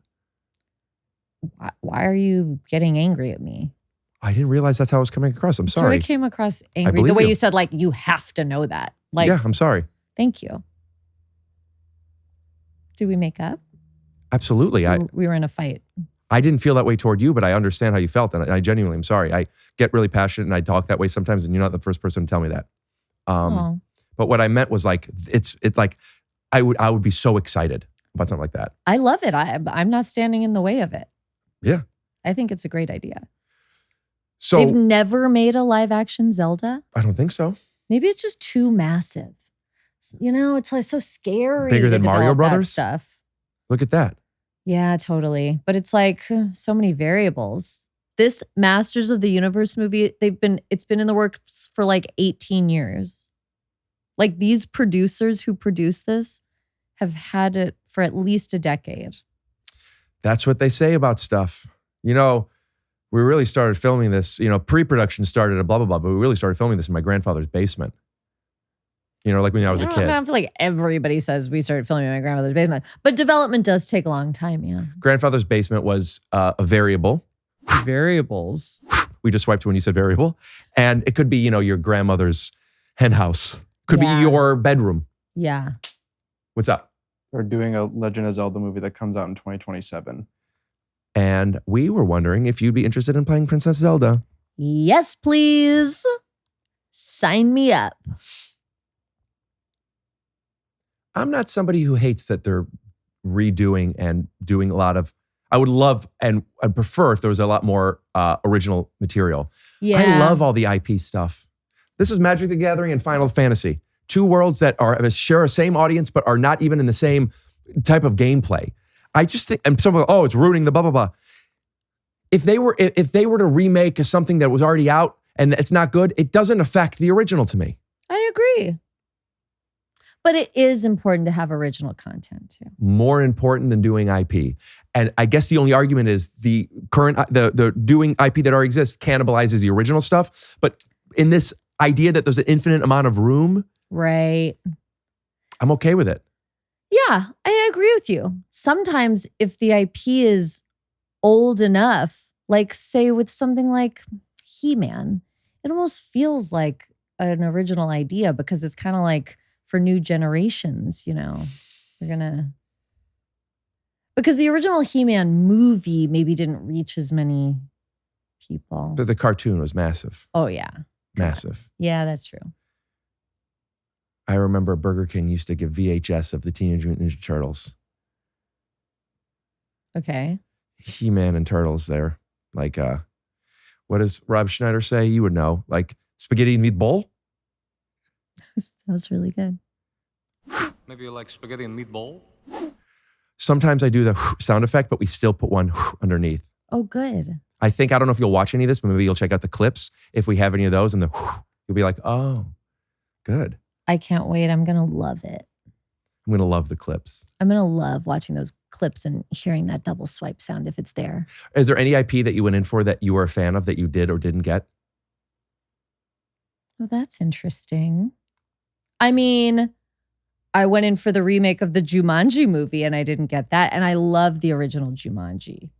Why are you getting angry at me? I didn't realize that's how I was coming across. I'm sorry. Sort of came across angry. believe The way you. you said, you have to know that. Yeah, I'm sorry. Thank you. Did we make up? Absolutely. We were in a fight. I didn't feel that way toward you, but I understand how you felt. And I genuinely am sorry. I get really passionate and I talk that way sometimes, and you're not the first person to tell me that. Oh. But what I meant was it's like, I would be so excited about something like that. I love it. I'm not standing in the way of it. Yeah. I think it's a great idea. So They've never made a live action Zelda. I don't think so. Maybe it's just too massive. It's like so scary. Bigger to than Mario develop that Brothers? stuff. Look at that. Yeah, totally. But it's like so many variables. This Masters of the Universe movie, it's been in the works for 18 years. These producers who produce this have had it for at least a decade. That's what they say about stuff. We really started filming this, pre-production started at blah, blah, blah, but we really started filming this in my grandfather's basement. When I was a kid. I don't feel like everybody says we started filming in my grandmother's basement, but development does take a long time, yeah. Grandfather's basement was a variable. Variables. We just swiped when you said variable. And it could be, your grandmother's hen house. Could be your bedroom. Yeah. What's up? They're doing a Legend of Zelda movie that comes out in 2027. And we were wondering if you'd be interested in playing Princess Zelda. Yes, please. Sign me up. I'm not somebody who hates that they're redoing and doing a lot of. I would love and I'd prefer if there was a lot more original material. Yeah. I love all the IP stuff. This is Magic the Gathering and Final Fantasy. Two worlds that share a same audience but are not even in the same type of gameplay. I just think, and some of it's ruining the blah blah blah. If they were to remake something that was already out and it's not good, it doesn't affect the original to me. I agree. But it is important to have original content too. More important than doing IP. And I guess the only argument is the current, the doing IP that already exists cannibalizes the original stuff. But in this idea that there's an infinite amount of room, right? I'm okay with it. Yeah, I agree with you. Sometimes if the IP is old enough, like say with something like He-Man, it almost feels like an original idea because it's kind of like for new generations, you know, because the original He-Man movie maybe didn't reach as many people. The cartoon was massive. Oh yeah. Massive. Yeah, that's true. I remember Burger King used to give VHS of the Teenage Mutant Ninja Turtles. Okay. He-Man and Turtles there. Like, what does Rob Schneider say? You would know. Like, spaghetti and meatball? That was really good. Maybe you like spaghetti and meatball? Sometimes I do the sound effect, but we still put one underneath. Oh, good. I don't know if you'll watch any of this, but maybe you'll check out the clips if we have any of those, and you'll be like, oh, good. I can't wait. I'm going to love it. I'm going to love the clips. I'm going to love watching those clips and hearing that double swipe sound if it's there. Is there any IP that you went in for that you were a fan of that you did or didn't get? Oh, that's interesting. I mean, I went in for the remake of the Jumanji movie and I didn't get that. And I love the original Jumanji.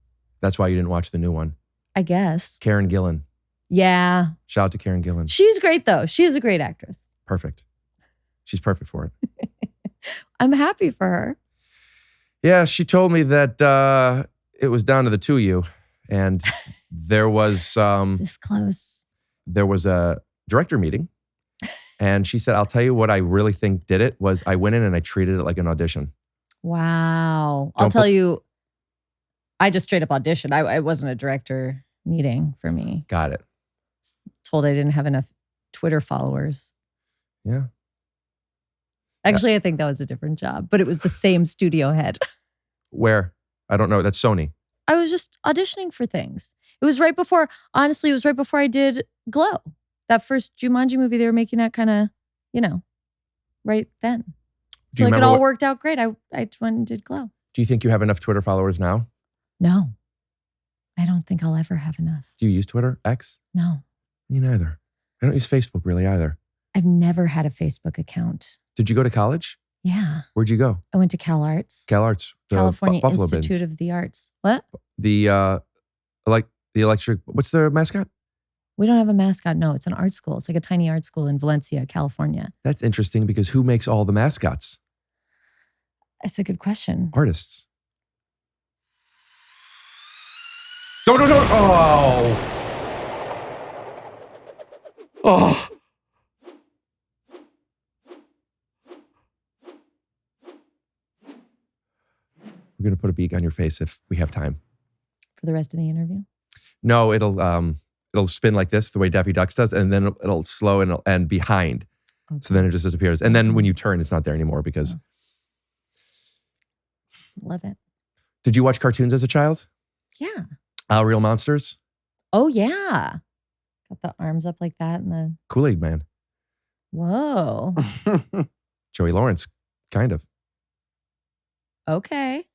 That's why you didn't watch the new one. I guess. Karen Gillan. Yeah. Shout out to Karen Gillan. She's great though. She is a great actress. Perfect. She's perfect for it. I'm happy for her. Yeah, she told me that it was down to the two of you. And there was this close. There was a director meeting. And she said, I'll tell you what I really think did it was I went in and I treated it like an audition. Wow. I'll tell you, I just straight up auditioned. I wasn't a director meeting for me. Got it. Told I didn't have enough Twitter followers. Yeah. Actually, I think that was a different job, but it was the same studio head. Where? I don't know. That's Sony. I was just auditioning for things. It was right before I did Glow. That first Jumanji movie, they were making that kind of, right then. So like it all worked out great. I went and did Glow. Do you think you have enough Twitter followers now? No. I don't think I'll ever have enough. Do you use Twitter? X? No. Me neither. I don't use Facebook really either. I've never had a Facebook account. Did you go to college? Yeah. Where'd you go? I went to Cal Arts. Cal Arts. California Buffalo Institute Bins. of the Arts. What? The electric, what's their mascot? We don't have a mascot. No, it's an art school. It's like a tiny art school in Valencia, California. That's interesting because who makes all the mascots? That's a good question. Artists. Don't. Oh. Oh. We're going to put a beak on your face if we have time. For the rest of the interview? No, it'll spin like this, the way Daffy Duck does, and then it'll slow and behind. Okay. So then it just disappears. And then when you turn, it's not there anymore because... Love it. Did you watch cartoons as a child? Yeah. Real Monsters? Oh, yeah. Got the arms up like that and the... Kool-Aid Man. Whoa. Joey Lawrence, kind of. Okay.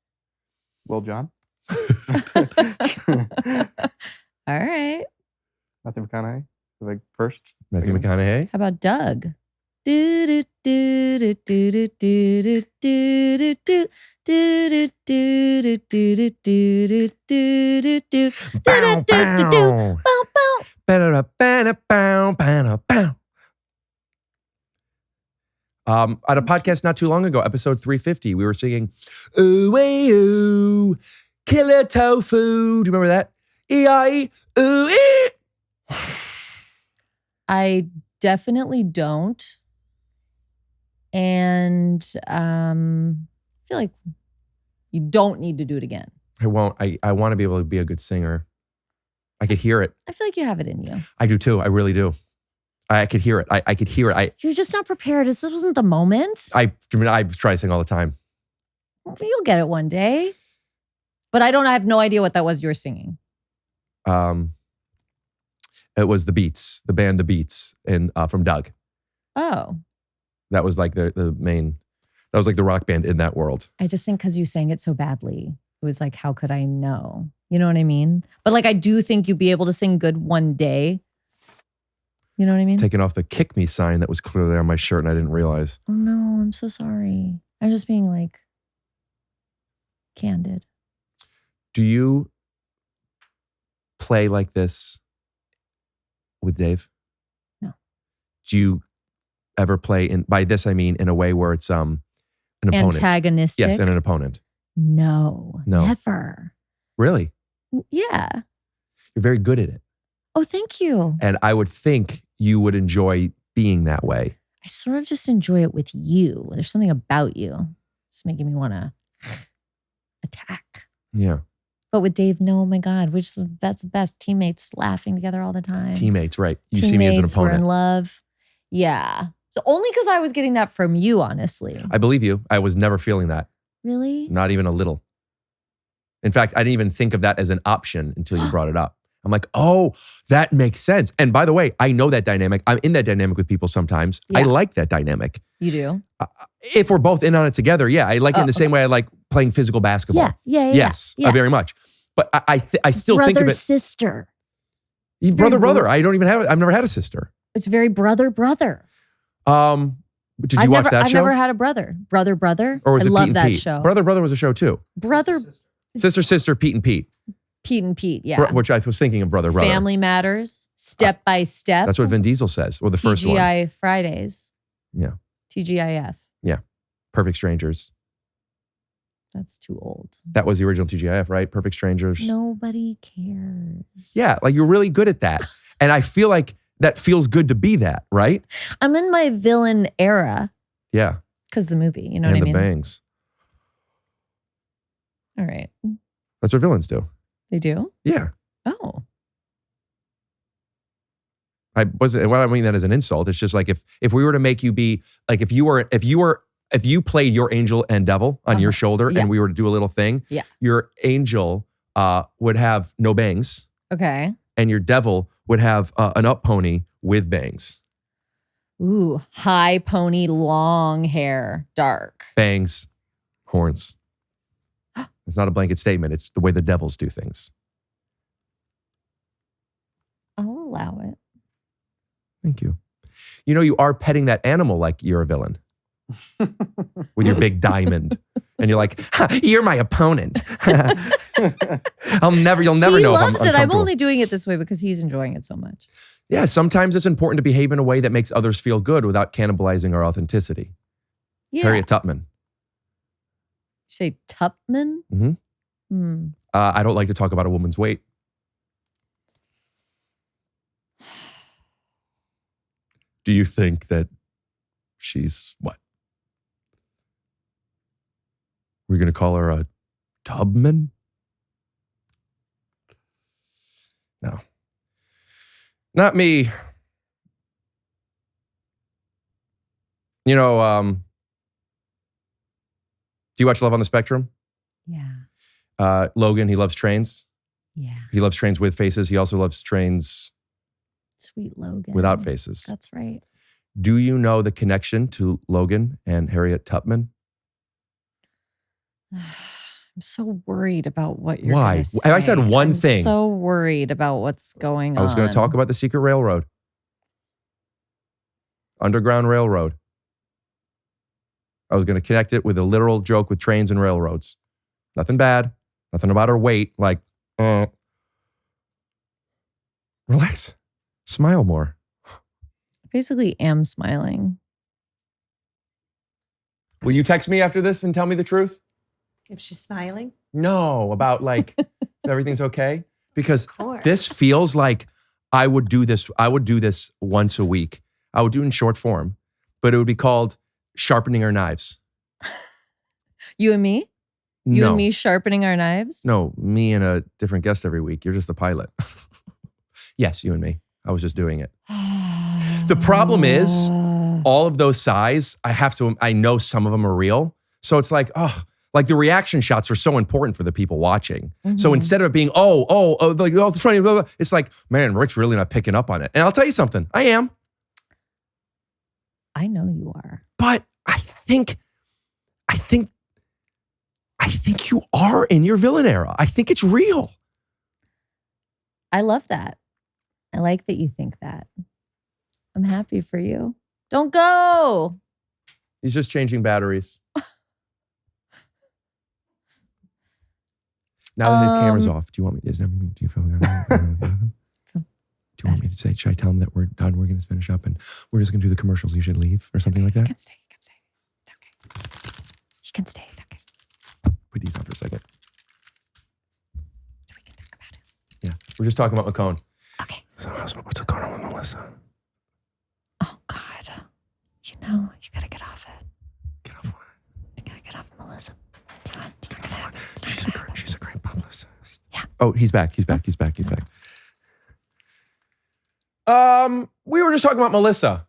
Will John? All right. Matthew McConaughey, like first. Matthew McConaughey. How about Doug? Do do do do do do do do do do do do do do do. On a podcast not too long ago, episode 350, we were singing, ooh, ooh, killer tofu. Do you remember that? E-I-E, ooh, ee. I definitely don't. And I feel like you don't need to do it again. I won't. I want to be able to be a good singer. I could hear it. I feel like you have it in you. I do too. I really do. I could hear it. I could hear it. You're just not prepared. This wasn't the moment. I try to sing all the time. You'll get it one day. But I have no idea what that was you were singing. It was the Beats, the band The Beats, and from Doug. Oh. That was like the main. That was like the rock band in that world. I just think because you sang it so badly, it was like, how could I know? You know what I mean? But like, I do think you'd be able to sing good one day. You know what I mean? Taking off the kick me sign that was clearly on my shirt and I didn't realize. Oh no, I'm so sorry. I'm just being like candid. Do you play like this with Dave? No. Do you ever play by this I mean in a way where it's an opponent? Antagonistic? Yes, and an opponent. No. Never. Really? Yeah. You're very good at it. Oh, thank you. And I would think you would enjoy being that way. I sort of just enjoy it with you. There's something about you. It's making me want to attack. Yeah. But with Dave, no, oh my God, that's the best. Teammates laughing together all the time. Teammates, right. You see me as an opponent. We're in love. Yeah. So only because I was getting that from you, honestly. I believe you. I was never feeling that. Really? Not even a little. In fact, I didn't even think of that as an option until you brought it up. I'm like, oh, that makes sense. And by the way, I know that dynamic. I'm in that dynamic with people sometimes. Yeah. I like that dynamic. You do? If we're both in on it together, yeah. I like it in the same way I like playing physical basketball. Yeah. Yes, very much. But I still think of it. Brother, sister. Brother. I've never had a sister. It's very brother. Did you watch that show? I've never had a brother. Brother. Or was it I love Pete and that Pete? show. Brother was a show too. Sister, Pete and Pete. Pete and Pete, yeah. Which I was thinking of brother. Family Matters, Step by Step. That's what Vin Diesel says. Or the first one. TGI Fridays. Yeah. TGIF. Yeah. Perfect Strangers. That's too old. That was the original TGIF, right? Perfect Strangers. Nobody cares. Yeah, like you're really good at that. And I feel like that feels good to be that, right? I'm in my villain era. Yeah. Because the movie, you know what I mean? And the bangs. All right. That's what villains do. They do? Yeah. Oh. What I mean that as an insult. It's just like if we were to make you be like if you played your angel and devil on your shoulder and we were to do a little thing, your angel would have no bangs. Okay. And your devil would have an up pony with bangs. Ooh, high pony, long hair, dark. Bangs, horns. It's not a blanket statement. It's the way the devils do things. I'll allow it. Thank you. You know, you are petting that animal like you're a villain. With your big diamond. And you're like, you're my opponent. You'll never know if I'm loves it. I'm uncomfortable. only doing it this way because he's enjoying it so much. Yeah, sometimes it's important to behave in a way that makes others feel good without cannibalizing our authenticity. Yeah. Harriet Tubman. You say Tubman? Mm-hmm. I don't like to talk about a woman's weight. Do you think that she's what? We're going to call her a Tubman? No. Not me. You know, do you watch Love on the Spectrum? Yeah. Logan, he loves trains. Yeah. He loves trains with faces. He also loves trains Sweet Logan. without faces. That's right. Do you know the connection to Logan and Harriet Tubman? I'm so worried about what you're Why? gonna say. I said one thing. I'm so worried about what's going on. I was going to talk about the secret railroad. Underground Railroad. I was going to connect it with a literal joke with trains and railroads. Nothing bad. Nothing about her weight. Like, relax. Smile more. I basically am smiling. Will you text me after this and tell me the truth? If she's smiling? No, about like if everything's okay. Because this feels like I would do this once a week. I would do it in short form, but it would be called Sharpening Our Knives. You and me? You No. and me sharpening our knives? No, me and a different guest every week. You're just the pilot. Yes, you and me. I was just doing it. The problem is, all of those sighs, I know some of them are real. So it's like, like the reaction shots are so important for the people watching. So instead of it being, like, it's funny, blah, blah, it's like, man, Rick's really not picking up on it. And I'll tell you something, I am. I know you are. But I think you are in your villain era. I think it's real. I love that. I like that you think that. I'm happy for you. Don't go. He's just changing batteries. Now that his camera's off, do you want me? Is everything? Do you feel good? Do you want me to say? Should I tell him that we're done? We're going to finish up, and we're just going to do the commercials. You should leave, or something like that. He can stay. It's okay. He can stay. It's okay. Put these on for a second. So we can talk about it. Yeah, we're just talking about McCone. Okay. So, what's going on with Melissa? Oh God. You gotta get off it. Get off what? You gotta get off Melissa. It's not gonna happen. She's a great publicist. Yeah. Oh, he's back. He's back. We were just talking about Melissa.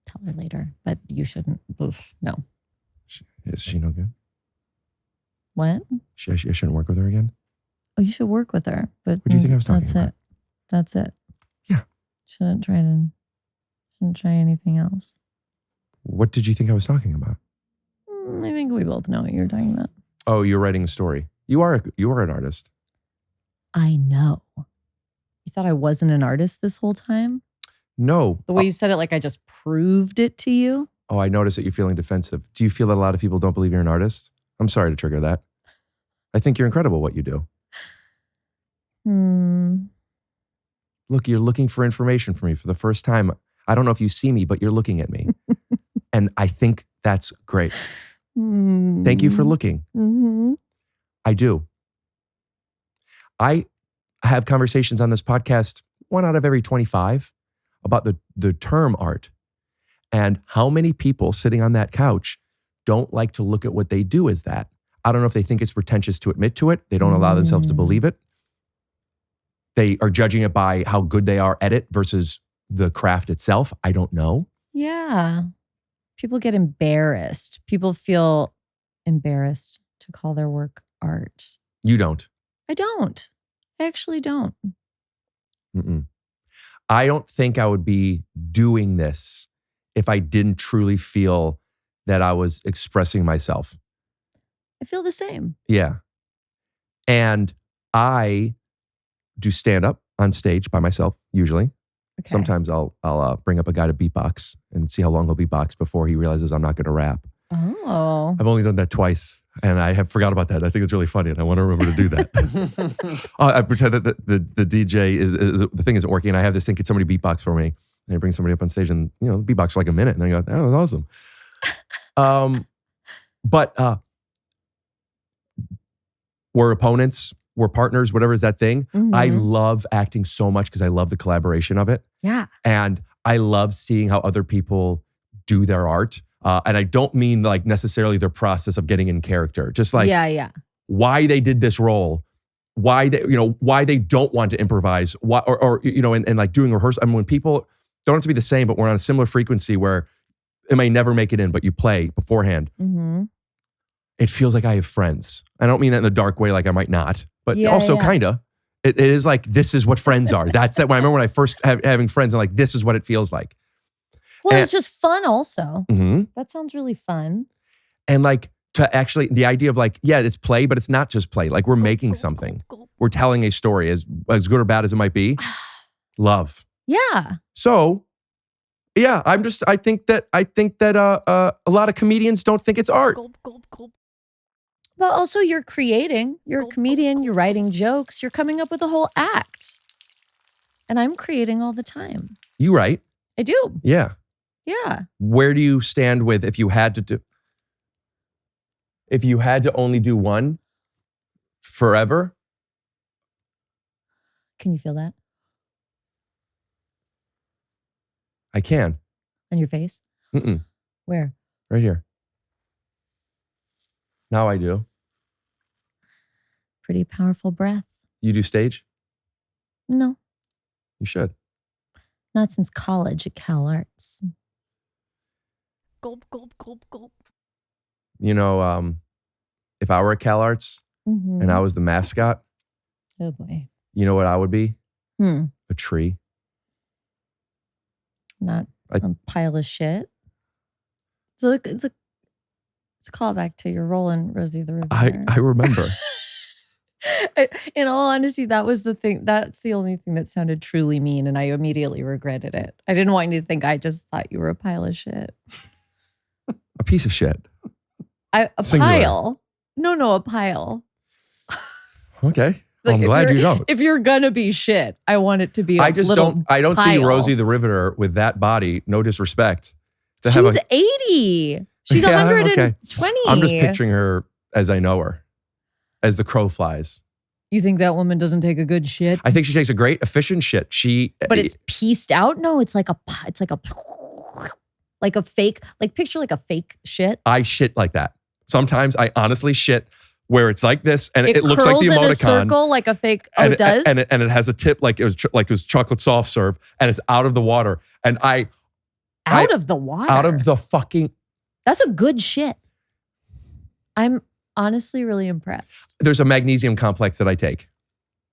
Tell her later, but you shouldn't. Oof, no. Is she no good? What? I shouldn't work with her again? Oh, you should work with her. But What do you think I was talking about? That's it. Yeah. Shouldn't try anything else. What did you think I was talking about? I think we both know what you're talking about. Oh, you're writing a story. You are an artist. I know. You thought I wasn't an artist this whole time? No. The way you said it, like I just proved it to you? Oh, I noticed that you're feeling defensive. Do you feel that a lot of people don't believe you're an artist? I'm sorry to trigger that. I think you're incredible what you do. Look, you're looking for information from me for the first time. I don't know if you see me, but you're looking at me. And I think that's great. Thank you for looking. I do. I have conversations on this podcast, 1 out of every 25, about the term art and how many people sitting on that couch don't like to look at what they do as that. I don't know if they think it's pretentious to admit to it. They don't allow themselves to believe it. They are judging it by how good they are at it versus the craft itself. I don't know. Yeah. People get embarrassed. People feel embarrassed to call their work art. You don't. I don't. I actually don't. I don't think I would be doing this if I didn't truly feel that I was expressing myself. I feel the same. Yeah. And I do stand up on stage by myself, usually. Okay. Sometimes I'll bring up a guy to beatbox and see how long he'll beatbox before he realizes I'm not going to rap. Oh. I've only done that twice, and I have forgot about that. I think it's really funny, and I want to remember to do that. I pretend that the DJ the thing isn't working, and I have this thing, could somebody beatbox for me? And I bring somebody up on stage, and beatbox for like a minute, and then I go, that was awesome. But we're opponents, we're partners, whatever is that thing. I love acting so much because I love the collaboration of it. Yeah. And I love seeing how other people do their art. And I don't mean like necessarily their process of getting in character, just like why they did this role, why they don't want to improvise, why, or and like doing rehearsal. I mean, when people don't have to be the same, but we're on a similar frequency where it may never make it in, but you play beforehand. It feels like I have friends. I don't mean that in a dark way, like I might not, but also kinda. It is like, this is what friends are. That's that. When I remember when I first having friends, and like, this is what it feels like. Well, it's just fun also. Mm-hmm. That sounds really fun. And like to actually, the idea of like, yeah, it's play, but it's not just play. Like we're making something. We're telling a story as good or bad as it might be. Love. Yeah. So, yeah, I think that a lot of comedians don't think it's art. But also you're creating. You're a comedian. You're writing jokes. You're coming up with a whole act. And I'm creating all the time. You write. I do. Yeah. Yeah. Where do you stand with if you had to only do one forever? Can you feel that I can. on your face? Mm-mm. Where? Right here. Now I do. Pretty powerful breath. You do stage? No, You should. not since college at Cal Arts. Gulp, gulp, gulp, gulp. You know, if I were at Cal Arts and I was the mascot, Oh boy. you know what I would be? Hmm. A tree. Not a pile of shit. So it's a callback to your role in Rosie the Riveter. I remember. In all honesty, that was the thing. That's the only thing that sounded truly mean, and I immediately regretted it. I didn't want you to think I just thought you were a pile of shit. A piece of shit. A Singular. pile. No, a pile. Okay. Well, I'm if glad you're- you don't. If you're gonna be shit, I want it to be. I don't see Rosie the Riveter with that body. No disrespect. To have She's 80. She's Yeah, 120. I'm just picturing her as I know her, as the crow flies. You think that woman doesn't take a good shit? I think she takes a great efficient shit. But it's pieced out. No, it's like a fake. Like picture like a fake shit. I shit like that. Sometimes I honestly shit where it's like this, and it looks like the curls in a emoticon. circle like a fake. Oh, and it does. and it has a tip like it was chocolate soft serve, and it's out of the water. And out of the water. out of the fucking. That's a good shit. I'm honestly really impressed. There's a magnesium complex that I take.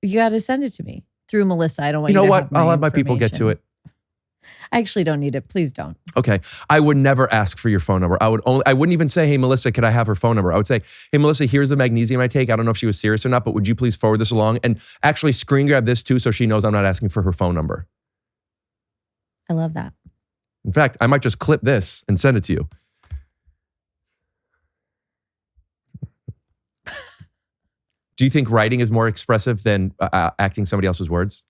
You got to send it to me through Melissa. I don't want You know to what? have my I'll have my people get to information. it. I actually don't need it. Please don't. Okay. I would never ask for your phone number. I wouldn't even say, hey, Melissa, could I have her phone number? I would say, hey, Melissa, here's the magnesium I take. I don't know if she was serious or not, but would you please forward this along? And actually screen grab this too so she knows I'm not asking for her phone number. I love that. In fact, I might just clip this and send it to you. Do you think writing is more expressive than acting somebody else's words?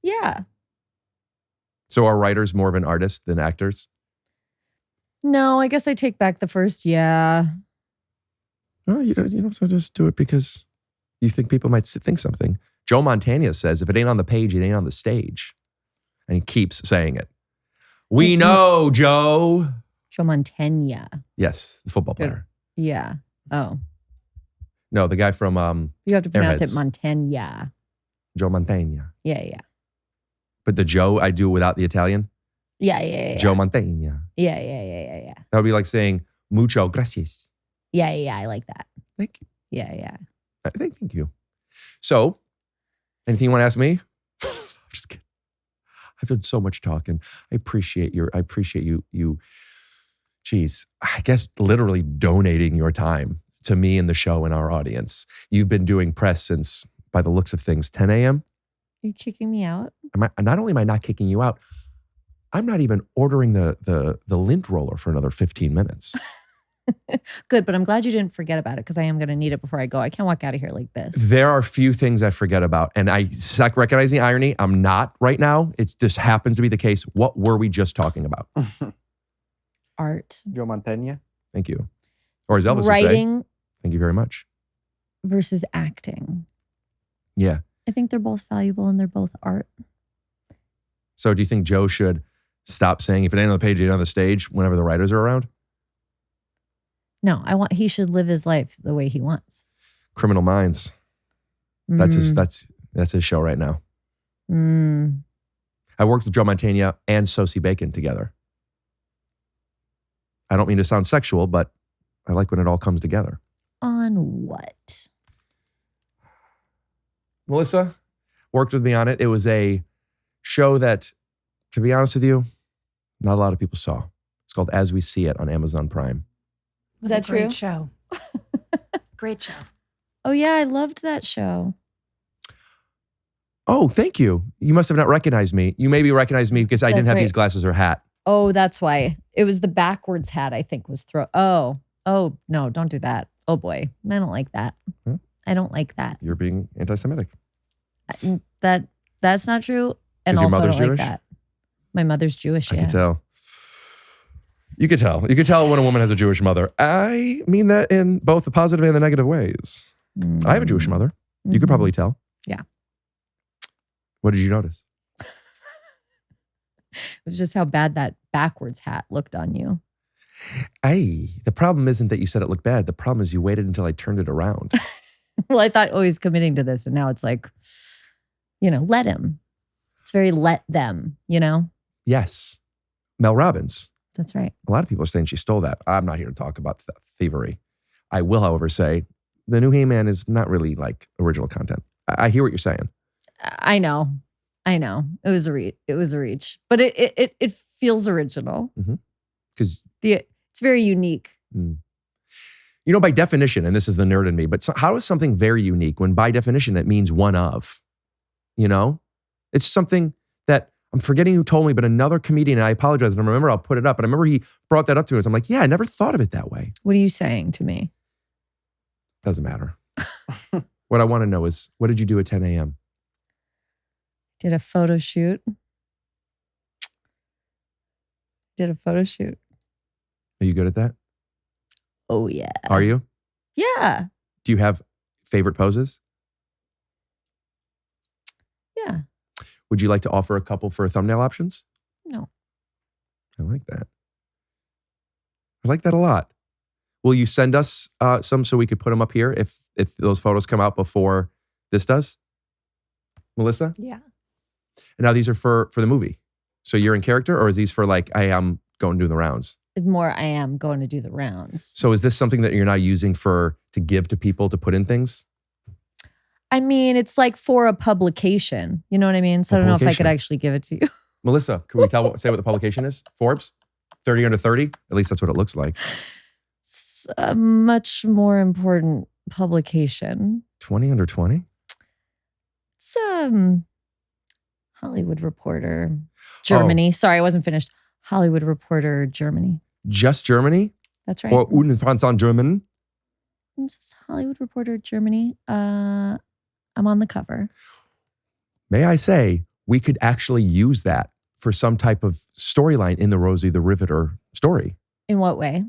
Yeah. So are writers more of an artist than actors? No, I guess I take back the first. Yeah. No, you don't have to just do it because you think people might think something. Joe Montana says, if it ain't on the page, it ain't on the stage. And he keeps saying it. We know, Joe. Joe Montana. Yes, the football player. Yeah. Oh. No, the guy from You have to pronounce Airheads. it Montana. Joe Montana. Yeah. But the Joe, I do without the Italian. Yeah. Joe Montana. Yeah. That would be like saying, mucho gracias. Yeah. I like that. Thank you. Yeah. Thank you. So, anything you want to ask me? I'm just kidding. I've done so much talking. I appreciate you. Geez, I guess literally donating your time to me and the show and our audience. You've been doing press since, by the looks of things, 10 a.m. Are you kicking me out? Not only am I not kicking you out, I'm not even ordering the lint roller for another 15 minutes. Good, but I'm glad you didn't forget about it because I am going to need it before I go. I can't walk out of here like this. There are few things I forget about, and I recognize the irony. I'm not right now. It just happens to be the case. What were we just talking about? Art. Joe Montana. Thank you. Or as Elvis would say, Writing thank you very much. versus acting. Yeah. I think they're both valuable and they're both art. So do you think Joe should stop saying if it ain't on the page, it ain't on the stage whenever the writers are around? No, he should live his life the way he wants. Criminal Minds. That's his show right now. I worked with Joe Montana and Sosie Bacon together. I don't mean to sound sexual, but I like when it all comes together. On what? Melissa worked with me on it. It was a show that, to be honest with you, not a lot of people saw. It's called As We See It on Amazon Prime. It was Is that a great true? show. Great show. Oh yeah, I loved that show. Oh, thank you. You must have not recognized me. You maybe recognized me because I didn't That's have right. these glasses or hat. Oh, that's why. It was the backwards hat, I think, was Oh, no, don't do that. Oh boy. I don't like that. Hmm? I don't like that. You're being anti-Semitic. That's not true. And 'Cause your also I mother's don't like Jewish? that. My mother's Jewish, I yeah. can tell. You could tell. You could tell when a woman has a Jewish mother. I mean that in both the positive and the negative ways. I have a Jewish mother. You could probably tell. Yeah. What did you notice? It was just how bad that backwards hat looked on you. The problem isn't that you said it looked bad. The problem is you waited until I turned it around. Well, I thought, he's committing to this. And now it's like, let him. It's very let them, Yes. Mel Robbins. That's right. A lot of people are saying she stole that. I'm not here to talk about thievery. I will, however, say the new He-Man is not really like original content. I hear what you're saying. I know. It was a reach, but it feels original. Because it's very unique. By definition, and this is the nerd in me, but how is something very unique when by definition it means one of? It's something that I'm forgetting who told me, but another comedian, and I apologize, I don't remember, I'll put it up, but I remember he brought that up to us. I'm like, yeah, I never thought of it that way. What are you saying to me? Doesn't matter. What I want to know is, what did you do at 10 a.m.? Did a photo shoot. Are you good at that? Oh, yeah. Are you? Yeah. Do you have favorite poses? Yeah. Would you like to offer a couple for thumbnail options? No. I like that. I like that a lot. Will you send us some so we could put them up here if those photos come out before this does? Melissa? Yeah. And now these are for the movie. So you're in character, or is these for like, I am going to do the rounds? More, I am going to do the rounds. So is this something that you're now using to give to people to put in things? I mean, it's like for a publication. You know what I mean? So I don't know if I could actually give it to you. Melissa, can we say what the publication is? Forbes? 30 under 30? At least that's what it looks like. It's a much more important publication. 20 under 20? It's Hollywood Reporter, Germany. Sorry, I wasn't finished. Hollywood Reporter, Germany. Just Germany? That's right. Or in France en German? It's Hollywood Reporter, Germany. I'm on the cover. May I say, we could actually use that for some type of storyline in the Rosie the Riveter story. In what way?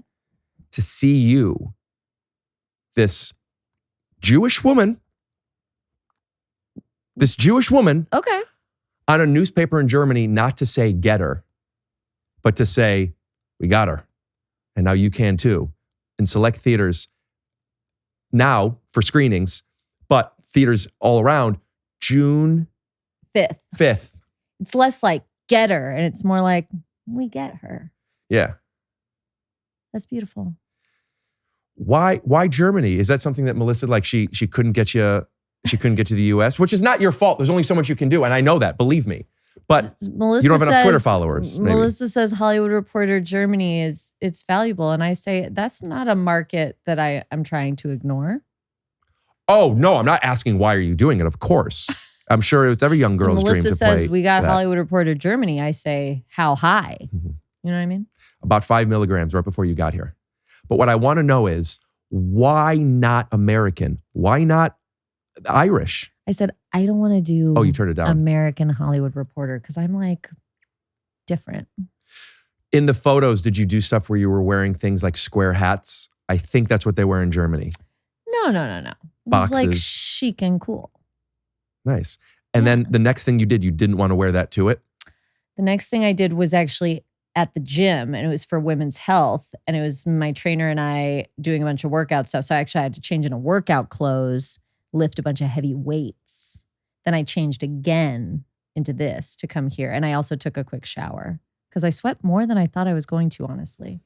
To see you, this Jewish woman, Okay. on a newspaper in Germany, not to say get her, but to say, we got her. And now you can too. In select theaters now for screenings, but theaters all around, June 5th. It's less like get her, and it's more like we get her. Yeah. That's beautiful. Why Germany? Is that something that Melissa, like she couldn't get you, she couldn't get to the US, which is not your fault. There's only so much you can do. And I know that, believe me. But Melissa you don't have enough says, Twitter followers. Maybe. Melissa says Hollywood Reporter Germany it's valuable. And I say that's not a market that I'm trying to ignore. Oh, no, I'm not asking why are you doing it, of course. I'm sure it's every young girl's dream to play. Melissa says we got that. Hollywood Reporter Germany. I say, how high? Mm-hmm. You know what I mean? About 5 milligrams right before you got here. But what I want to know is, why not American? Why not Irish? I said, I don't want to do you turned it down. American Hollywood Reporter because I'm like different. In the photos, did you do stuff where you were wearing things like square hats? I think that's what they wear in Germany. No. It was like chic and cool. Nice. And then the next thing you didn't want to wear that to it? The next thing I did was actually at the gym, and it was for women's health. And it was my trainer and I doing a bunch of workout stuff. So I actually had to change into workout clothes, lift a bunch of heavy weights. Then I changed again into this to come here. And I also took a quick shower because I sweat more than I thought I was going to, honestly.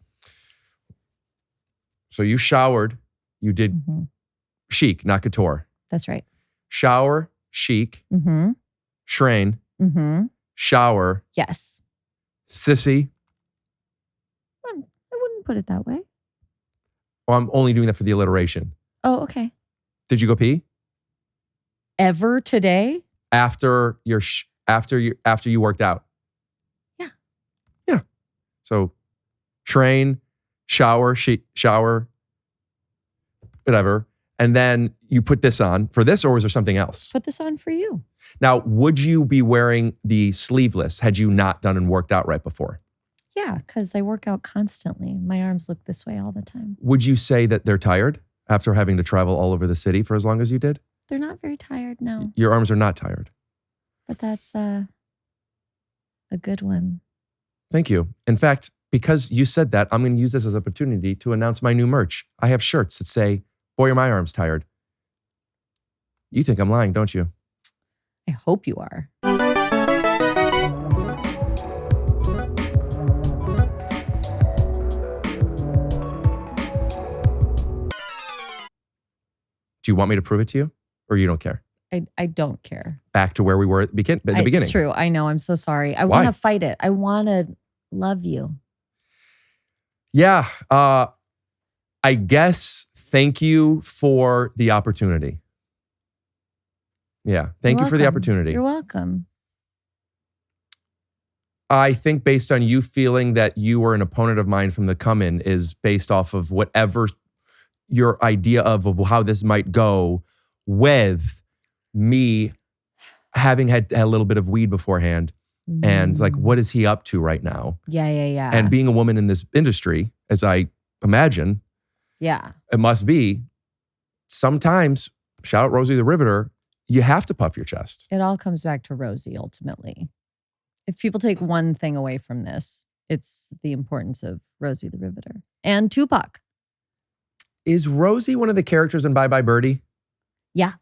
So you showered, you did chic, not couture. That's right. Shower, chic, Schrain, shower. Yes. Sissy. I wouldn't put it that way. Well, I'm only doing that for the alliteration. Oh, okay. Did you go pee? Ever today? After you worked out? Yeah. Yeah. So train, shower, whatever. And then you put this on for this, or was there something else? Put this on for you. Now, would you be wearing the sleeveless had you not done and worked out right before? Yeah, because I work out constantly. My arms look this way all the time. Would you say that they're tired? after having to travel all over the city for as long as you did? They're not very tired now, Your arms are not tired. but that's a good one. Thank you. In fact, because you said that, I'm going to use this as an opportunity to announce my new merch. I have shirts that say, "Boy, are my arms tired." You think I'm lying, don't you? I hope you are. Do you want me to prove it to you, or you don't care? I don't care. Back to where we were at the beginning. It's true. I know. I'm so sorry. I Why? want to fight it. I want to love you. Yeah. I guess thank you for the opportunity. Yeah. Thank you for the welcome. opportunity. You're welcome. I think based on you feeling that you were an opponent of mine from the come-in is based off of whatever your idea of how this might go with me having had a little bit of weed beforehand and like, what is he up to right now? Yeah. And being a woman in this industry, as I imagine, yeah. it must be, sometimes, shout out Rosie the Riveter, you have to puff your chest. It all comes back to Rosie ultimately. If people take one thing away from this, it's the importance of Rosie the Riveter and Tupac. Is Rosie one of the characters in Bye Bye Birdie? Yeah.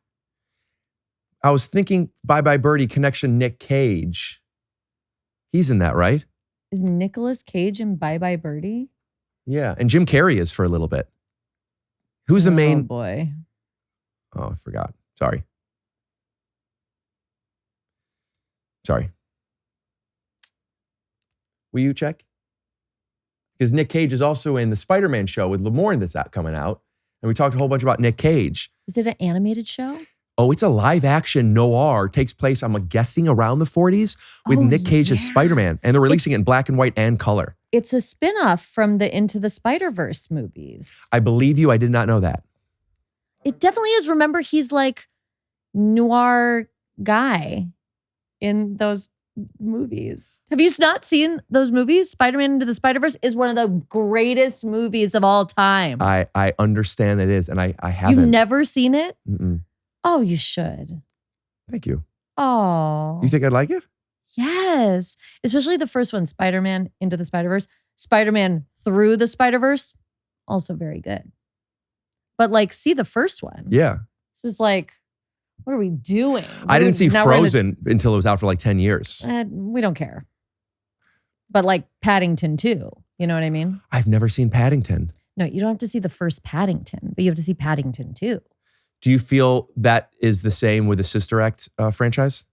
I was thinking Bye Bye Birdie connection Nick Cage. He's in that, right? Is Nicolas Cage in Bye Bye Birdie? Yeah. And Jim Carrey is for a little bit. Who's the main? Oh boy. Oh, I forgot. Sorry. Will you check? Because Nick Cage is also in the Spider-Man show with Lamorne that's coming out. And we talked a whole bunch about Nick Cage. Is it an animated show? Oh, it's a live action noir. Takes place, I'm guessing, around the 40s with Nick Cage as Spider-Man. And they're releasing it in black and white and color. It's a spinoff from the Into the Spider-Verse movies. I believe you. I did not know that. It definitely is. Remember, he's like noir guy in those movies. Have you not seen those movies? Spider-Man Into the Spider-Verse is one of the greatest movies of all time. I understand it is, and I haven't. You've never seen it? Mm-mm. Oh, you should. Thank you. Oh. You think I'd like it? Yes. Especially the first one, Spider-Man Into the Spider-Verse. Spider-Man Through the Spider-Verse, also very good. But see the first one. Yeah. This is what are we doing? I didn't see Frozen until it was out for 10 years. We don't care. But Paddington too. You know what I mean? I've never seen Paddington. No, you don't have to see the first Paddington, but you have to see Paddington too. Do you feel that is the same with the Sister Act franchise?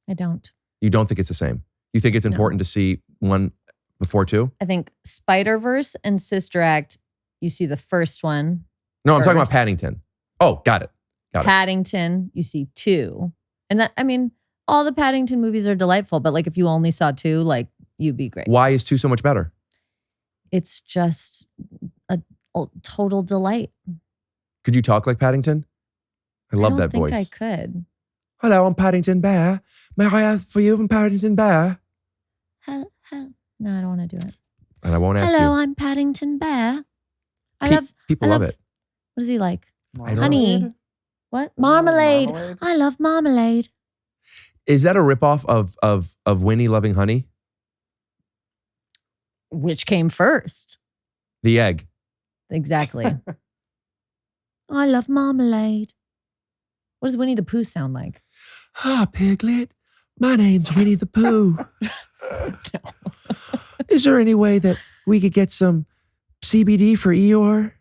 I don't. You don't think it's the same? You think it's important to see one before two? I think Spider-Verse and Sister Act, you see the first one. No, I'm talking about Paddington. Oh, got it. Paddington, you see two. And all the Paddington movies are delightful, but if you only saw two, you'd be great. Why is two so much better? It's just a total delight. Could you talk like Paddington? I love that voice. I think I could. Hello, I'm Paddington Bear. May I ask for you, I'm Paddington Bear? No, I don't want to do it. And I won't ask you. Hello, I'm Paddington Bear. People love it. What is he like? Marmalade? Honey. What? Marmalade. I love marmalade. Is that a ripoff of Winnie loving honey? Which came first? The egg. Exactly. I love marmalade. What does Winnie the Pooh sound like? Hi, Piglet. My name's Winnie the Pooh. Is there any way that we could get some CBD for Eeyore?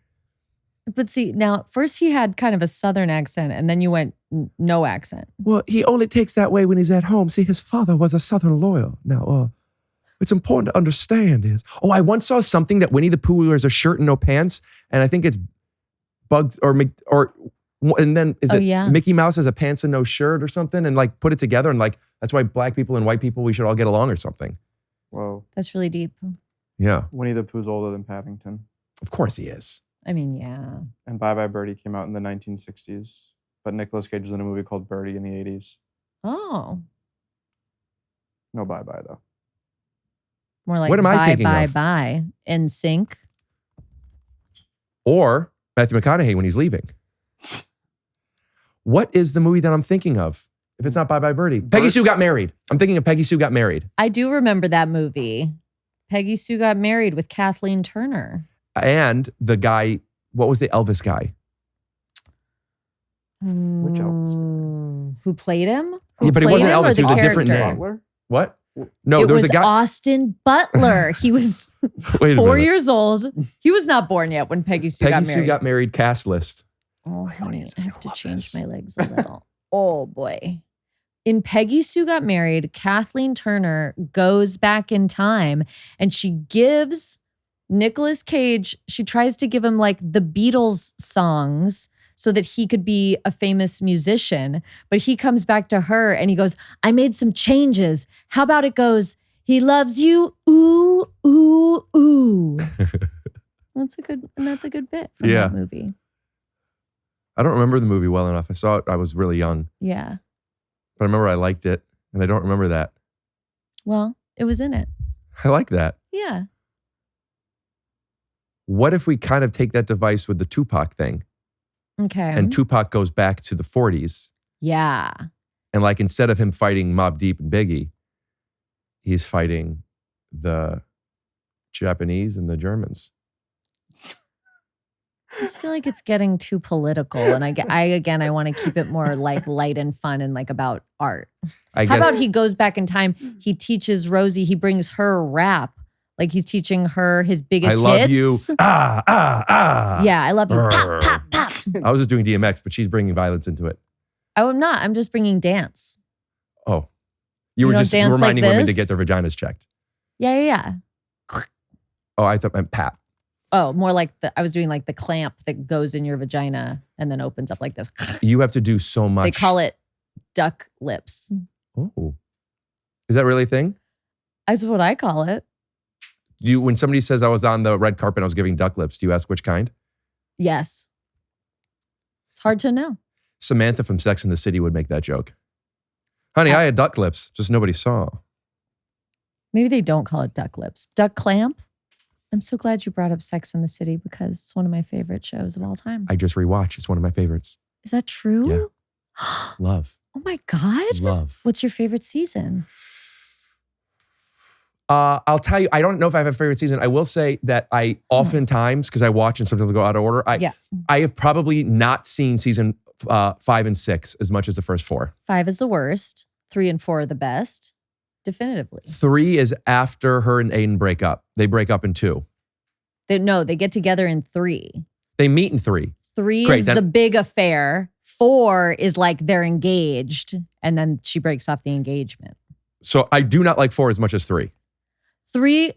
But see, now, first he had kind of a southern accent, and then you went no accent. Well, he only takes that way when he's at home. See, his father was a southern lawyer. Now, it's important to understand is... Oh, I once saw something that Winnie the Pooh wears a shirt and no pants, and I think it's Bugs and then is it Mickey Mouse has a pants and no shirt or something, and put it together, and that's why black people and white people, we should all get along or something. Whoa. That's really deep. Yeah. Winnie the Pooh's older than Paddington. Of course he is. Yeah. And Bye Bye Birdie came out in the 1960s, but Nicolas Cage was in a movie called Birdie in the 80s. Oh. No Bye Bye though. More like what am I bye, thinking bye, of? bye. NSYNC. Or Matthew McConaughey when he's leaving. What is the movie that I'm thinking of? If it's not Bye Bye Birdie. Peggy Sue Got Married. I'm thinking of Peggy Sue Got Married. I do remember that movie. Peggy Sue Got Married with Kathleen Turner. And the guy, what was the Elvis guy? Which Elvis? Who played him? Yeah, but it wasn't Elvis. He was a different character? name. Butler? What? No, It there was was a guy. Austin Butler. He was Wait a 4 minute. years old. He was not born yet when Peggy Sue got Peggy married. Sue Got Married cast list. Oh, honey, I have to change my legs a little. Oh, boy. In Peggy Sue Got Married, Kathleen Turner goes back in time and she gives Nicolas Cage, she tries to give him like the Beatles songs so that he could be a famous musician. But he comes back to her and he goes, I made some changes. How about it goes, he loves you, ooh, ooh, ooh. That's a good bit from Yeah. that movie. I don't remember the movie well enough. I saw it, I was really young. Yeah. But I remember I liked it, and I don't remember that. Well, it was in it. I like that. Yeah. What if we kind of take that device with the Tupac thing, Okay. and Tupac goes back to the 40s, Yeah. and like instead of him fighting Mobb Deep and Biggie, he's fighting the Japanese and the Germans. I just feel like it's getting too political. And I want to keep it more like light and fun and like about art. I How guess- about he goes back in time, he teaches Rosie, he brings her rap. Like he's teaching her his biggest I love hits. you. Ah, ah, ah. Yeah, I love you. Pop, Brr. pop, pop. I was just doing DMX, but she's bringing violence into it. Oh, I'm not. I'm just bringing dance. Oh, you were don't just dance like reminding women to this? get their vaginas checked. Yeah. Oh, I thought meant Pat. Oh, more like I was doing like the clamp that goes in your vagina and then opens up like this. You have to do so much. They call it duck lips. Oh, is that really a thing? That's what I call it. When somebody says I was on the red carpet and I was giving duck lips, do you ask which kind? Yes. It's hard to know. Samantha from Sex and the City would make that joke. Honey, I had duck lips, just nobody saw. Maybe they don't call it duck lips. Duck clamp? I'm so glad you brought up Sex and the City because it's one of my favorite shows of all time. I just rewatched. It's one of my favorites. Is that true? Yeah. Love. Oh my God. Love. What's your favorite season? I'll tell you, I don't know if I have a favorite season. I will say that I oftentimes, because I watch and sometimes I go out of order, I have probably not seen season 5 and 6 as much as the first 4. 5 is the worst. 3 and 4 are the best. Definitively. 3 is after her and Aiden break up. They break up in 2. They get together in 3. They meet in 3. 3 Great, is then- the big affair. 4 is like they're engaged and then she breaks off the engagement. So I do not like 4 as much as 3. 3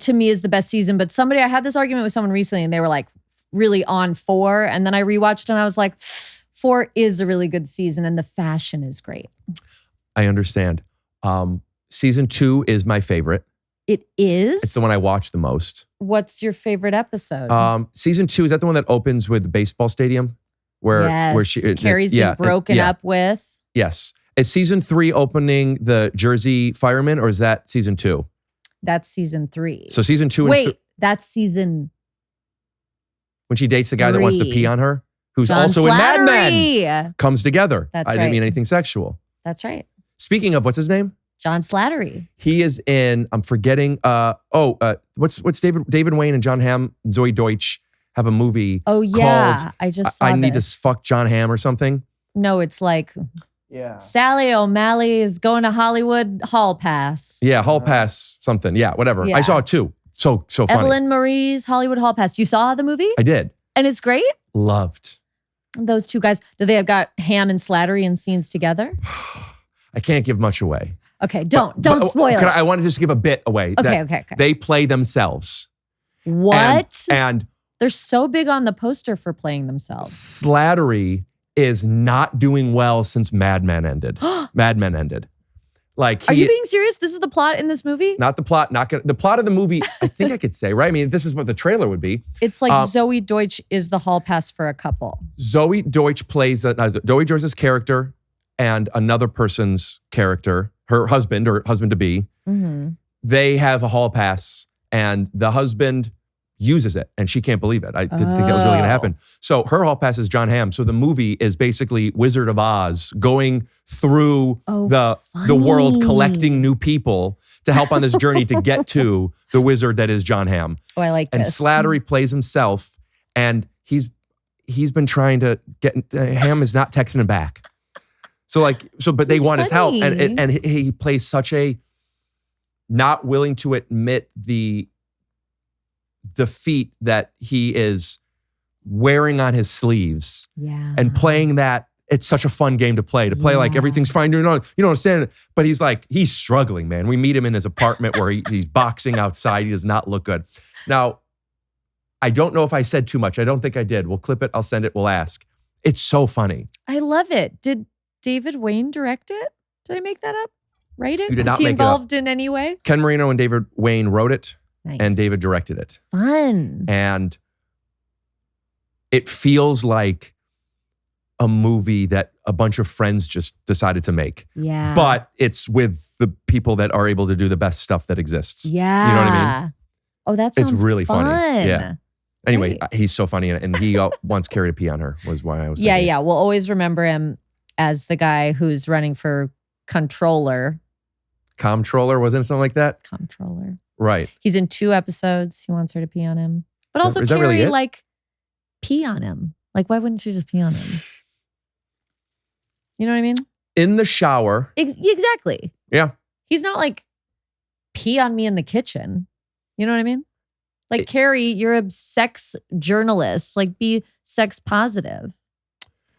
to me is the best season, but I had this argument with someone recently and they were like really on 4. And then I rewatched and I was like, 4 is a really good season and the fashion is great. I understand. Season 2 is my favorite. It is? It's the one I watch the most. What's your favorite episode? Season 2, is that the one that opens with the baseball stadium? Where she Carrie's been broken up with. Yes. Is season 3 opening the Jersey Fireman or is that season 2? That's season 3. So season 2 Wait, that's season when she dates the guy that wants to 3. pee on her, who's John also in Mad Men, Slattery. comes together. That's I didn't right. mean anything sexual. That's right. Speaking of, what's his name? John Slattery. He is in, I'm forgetting, what's David Wayne and John Hamm, Zoe Deutsch have a movie Oh yeah, called I just saw I Need this. to Fuck John Hamm or something. No, it's like Yeah. Sally O'Malley is going to Hollywood Hall Pass. Yeah, Hall Pass something. Yeah, whatever. Yeah. I saw it too. So funny. Evelyn Marie's Hollywood Hall Pass. You saw the movie? I did. And it's great? Loved. Those two guys, do they have got Ham and Slattery in scenes together? I can't give much away. Okay, don't But spoil can it. I want to just give a bit away. Okay, that okay. They play themselves. What? And They're so big on the poster for playing themselves. Slattery is not doing well since Mad Men ended. Mad Men ended. Like Are you being serious? This is the plot in this movie? not the plot, the plot of the movie, I think I could say, right? I mean, this is what the trailer would be. It's like Zoe Deutsch is the hall pass for a couple. Zoe Deutsch plays Zoe Deutsch's character and another person's character, her husband or husband to be. Mm-hmm. They have a hall pass, and the husband uses it, and she can't believe it. I didn't think that was really going to happen. So her hall pass is John Hamm. So the movie is basically Wizard of Oz going through the world, collecting new people to help on this journey to get to the wizard that is John Hamm. Oh, I like and this. Slattery plays himself, and he's been trying to get Hamm is not texting him back. But they want his help, and he plays such a not willing to admit the defeat that he is wearing on his sleeves, and playing that. It's such a fun game to play like everything's fine. You don't understand it, but he's struggling, man. We meet him in his apartment where he's boxing outside. He does not look good. Now, I don't know if I said too much. I don't think I did. We'll clip it. I'll send it. We'll ask. It's so funny. I love it. Did David Wayne direct it? Did I make that up? Write it? You did not Was he make it up. involved in any way? Ken Marino and David Wayne wrote it, and David directed it. Fun. And it feels like a movie that a bunch of friends just decided to make. Yeah. But it's with the people that are able to do the best stuff that exists. Yeah. You know what I mean? Oh, that sounds It's really fun. funny. Yeah. Anyway, Great. he's so funny, and he once carried a pee on her, was why I was saying. Yeah. We'll always remember him as the guy who's running for controller. Comptroller, wasn't it something like that? Comptroller. Right. He's in 2 episodes. He wants her to pee on him. But also Is that really Carrie, it? like, pee on him. Like, why wouldn't you just pee on him? You know what I mean? In the shower. Exactly. Yeah. He's not like, pee on me in the kitchen. You know what I mean? Like, Carrie, you're a sex journalist. Like, be sex positive.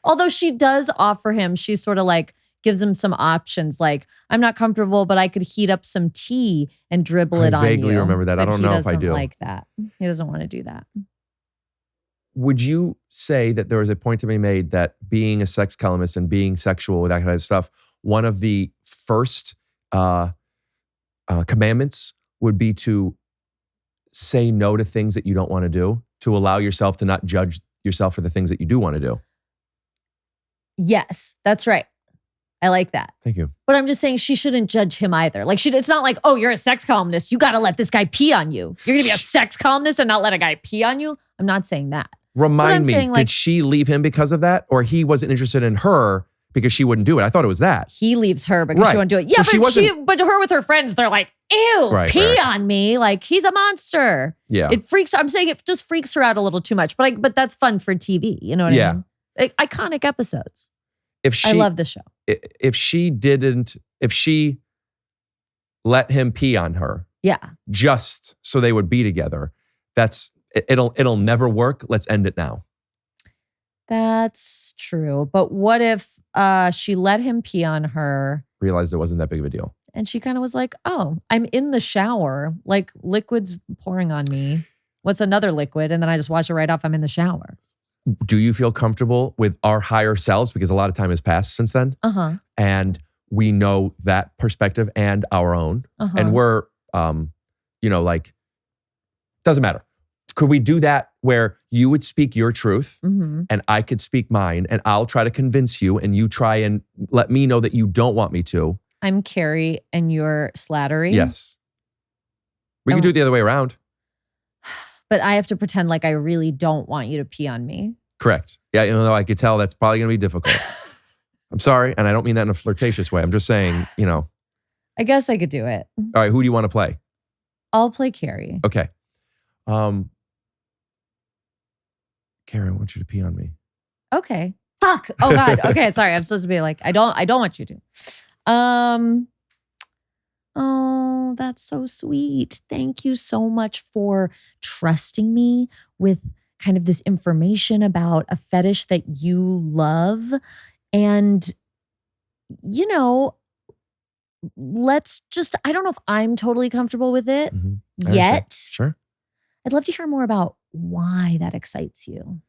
Although she does offer him, she's sort of like, gives him some options. Like, I'm not comfortable, but I could heat up some tea and dribble it on you. I vaguely remember that. I But don't he know if I doesn't do. like that. He doesn't want to do that. Would you say that there was a point to be made that being a sex columnist and being sexual with that kind of stuff, one of the first commandments would be to say no to things that you don't want to do, to allow yourself to not judge yourself for the things that you do want to do? Yes, that's right. I like that. Thank you. But I'm just saying she shouldn't judge him either. Like, it's not like, oh, you're a sex columnist. You got to let this guy pee on you. You're going to be a sex columnist and not let a guy pee on you? I'm not saying that. Remind me, saying, like, did she leave him because of that? Or he wasn't interested in her because she wouldn't do it? I thought it was that. He leaves her because she Right. won't do it. So Yeah, she wasn't- but her with her friends, they're like, ew, Right, pee right. on me. Like, he's a monster. Yeah. I'm saying it just freaks her out a little too much. But that's fun for TV. You know what I mean? Like, iconic episodes. I love the show. If she let him pee on her, Yeah. just so they would be together, it'll never work. Let's end it now. That's true. But what if she let him pee on her Realized it wasn't that big of a deal. and she kind of was like, oh, I'm in the shower. Like, liquid's pouring on me. What's another liquid? And then I just wash it right off. I'm in the shower. Do you feel comfortable with our higher selves? Because a lot of time has passed since then. Uh-huh. And we know that perspective and our own. Uh-huh. And we're, doesn't matter. Could we do that where you would speak your truth Mm-hmm. and I could speak mine, and I'll try to convince you and you try and let me know that you don't want me to? I'm Carrie and you're Slattery. Yes. We could do it the other way around. But I have to pretend like I really don't want you to pee on me. Correct. Yeah, though I could tell that's probably going to be difficult. I'm sorry, and I don't mean that in a flirtatious way. I'm just saying, I guess I could do it. All right, who do you want to play? I'll play Carrie. Okay. Karen, I want you to pee on me. Okay. Fuck. Oh God. Okay. Sorry. I'm supposed to be like, I don't want you to. Oh, that's so sweet. Thank you so much for trusting me with kind of this information about a fetish that you love. And, let's just, I don't know if I'm totally comfortable with it I yet. understand. Sure. I'd love to hear more about why that excites you.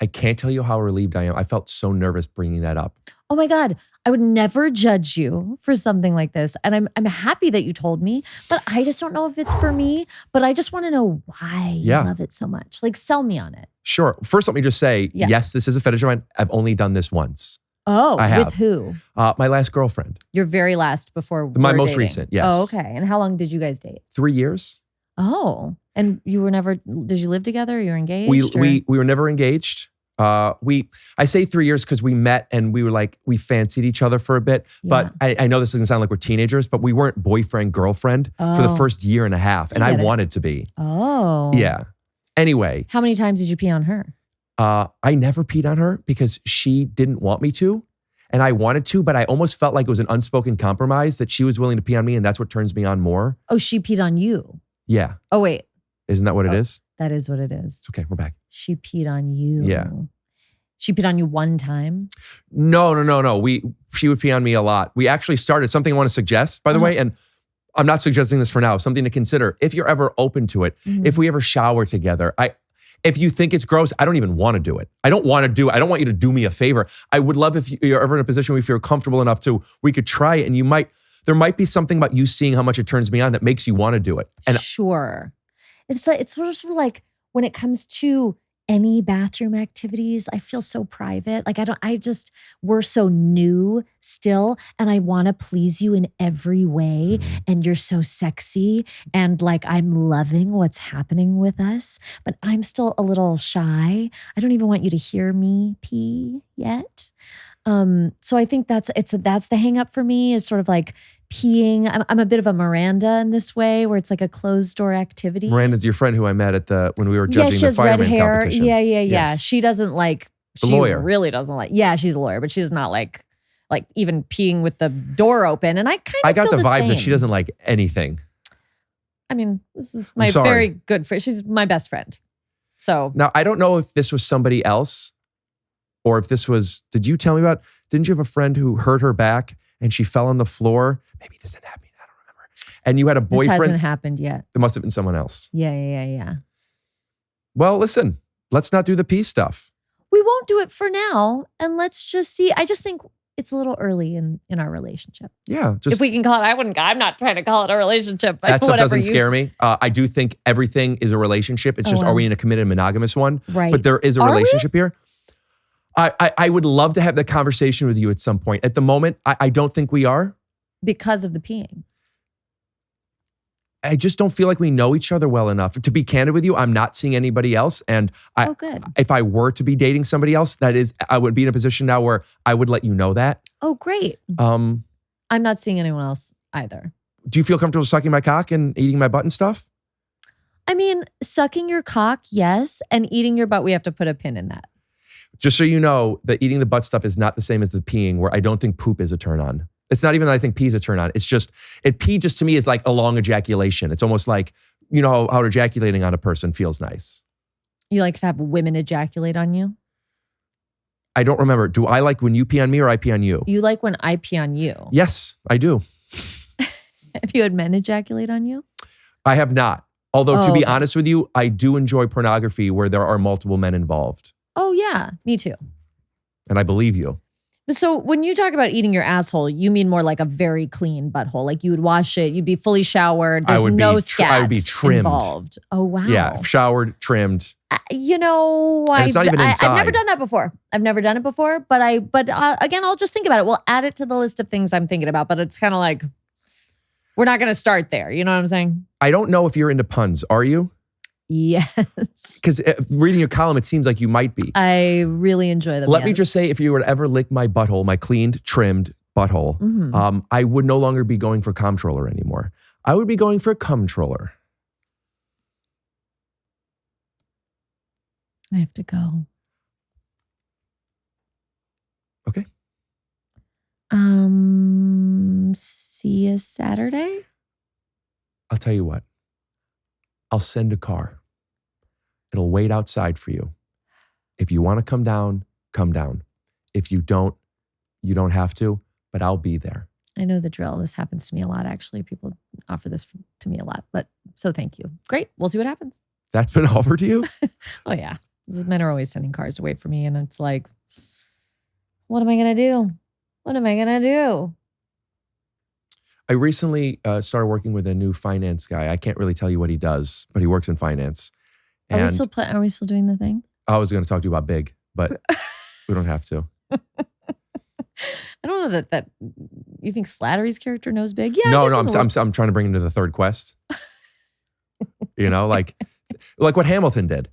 I can't tell you how relieved I am. I felt so nervous bringing that up. Oh my God, I would never judge you for something like this. And I'm happy that you told me, but I just don't know if it's for me. But I just want to know why you love it so much. Like, sell me on it. Sure. First, let me just say, Yeah. yes, this is a fetish of mine. I've only done this once. Oh, I have. with who? My last girlfriend. Your very last before My we're most dating. recent, yes. Oh, okay. And how long did you guys date? 3 years. Oh, and you were never, did you live together? You were engaged? We were never engaged. I say 3 years because we met and we were like, we fancied each other for a bit. But I know this doesn't sound like we're teenagers, but we weren't boyfriend, girlfriend for the first year and a half. And I wanted to be. Oh. Yeah. Anyway. How many times did you pee on her? I never peed on her because she didn't want me to. And I wanted to, but I almost felt like it was an unspoken compromise that she was willing to pee on me. And that's what turns me on more. Oh, she peed on you? Yeah. Oh, wait. Isn't that what it is? That is what it is. It's okay. We're back. She peed on you. Yeah. She peed on you one time? No. She would pee on me a lot. We actually started something I want to suggest, by the way, and I'm not suggesting this for now, something to consider. If you're ever open to it, if we ever shower together, if you think it's gross, I don't even want to do it. I don't want you to do me a favor. I would love if you're ever in a position where you feel comfortable enough we could try it, and there might be something about you seeing how much it turns me on that makes you want to do it. And sure. It's sort of like when it comes to any bathroom activities, I feel so private. Like we're so new still, and I want to please you in every way. And you're so sexy, and like I'm loving what's happening with us, but I'm still a little shy. I don't even want you to hear me pee yet. So I think that's the hang up for me, is sort of like peeing. I'm a bit of a Miranda in this way, where it's like a closed door activity. Miranda's your friend who I met when we were judging the fireman competition. Yeah. Yes. She doesn't like. The lawyer Really doesn't like. Yeah, she's a lawyer, but she's not like even peeing with the door open. And I got the vibes that same. she doesn't like anything. I mean, this is my very good friend. She's my best friend. So now I don't know if this was somebody else, or if this was. Did you tell me about? Didn't you have a friend who hurt her back and she fell on the floor? Maybe this didn't happen. I don't remember. And you had a boyfriend. This hasn't happened yet. It must have been someone else. Yeah. Well, listen. Let's not do the pee stuff. We won't do it for now, and let's just see. I just think it's a little early in our relationship. Yeah. If we can call it, I'm not trying to call it a relationship. That stuff doesn't scare me. I do think everything is a relationship. It's just, are we in a committed monogamous one? Right. But there is a relationship here. I would love to have that conversation with you at some point. At the moment, I don't think we are. Because of the peeing. I just don't feel like we know each other well enough. To be candid with you, I'm not seeing anybody else. And good. If I were to be dating somebody else, I would be in a position now where I would let you know that. Oh, great. I'm not seeing anyone else either. Do you feel comfortable sucking my cock and eating my butt and stuff? I mean, sucking your cock, yes. And eating your butt, we have to put a pin in that. Just so you know, the eating the butt stuff is not the same as the peeing, where I don't think poop is a turn on. It's not even that I think pee is a turn on. It's just, pee just to me is like a long ejaculation. It's almost like, you know how ejaculating on a person feels nice. You like to have women ejaculate on you? I don't remember. Do I like when you pee on me or I pee on you? You like when I pee on you? Yes, I do. Have you had men ejaculate on you? I have not. Although to be honest with you, I do enjoy pornography where there are multiple men involved. Oh yeah, me too. And I believe you. So when you talk about eating your asshole, you mean more like a very clean butthole. Like you would wash it, you'd be fully showered. There's no scat I would be trimmed. involved. Oh wow. Yeah, showered, trimmed. You know, and it's not even inside. I've never done that before. But again, I'll just think about it. We'll add it to the list of things I'm thinking about. But it's kind of like we're not going to start there. You know what I'm saying? I don't know if you're into puns. Are you? Yes. Because reading your column, it seems like you might be. I really enjoy them. Let me just say, if you were to ever lick my butthole, my cleaned, trimmed butthole, I would no longer be going for comptroller anymore. I would be going for cumtroller. I have to go. Okay. See you Saturday? I'll tell you what. I'll send a car. It'll wait outside for you. If you want to come down, come down. If you don't have to, but I'll be there. I know the drill. This happens to me a lot, actually. People offer this to me a lot, but so thank you. Great. We'll see what happens. That's been offered to you? Oh, yeah. Men are always sending cars away from me, and it's like, what am I going to do? What am I going to do? I recently started working with a new finance guy. I can't really tell you what he does, but he works in finance. Are we still doing the thing? I was going to talk to you about Big, but we don't have to. I don't know that you think Slattery's character knows Big. Yeah. No, I'm trying to bring him to the third quest. You know, like what Hamilton did.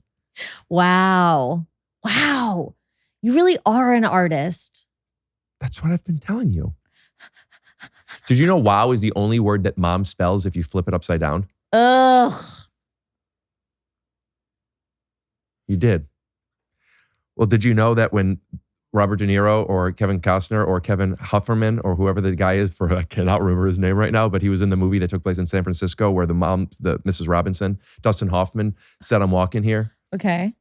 Wow. Wow. You really are an artist. That's what I've been telling you. Did you know wow is the only word that mom spells if you flip it upside down? Ugh. You did. Well, did you know that when Robert De Niro or Kevin Costner or Kevin Hufferman or whoever the guy is I cannot remember his name right now, but he was in the movie that took place in San Francisco where the Mrs. Robinson, Dustin Hoffman, said, I'm walking here. Okay.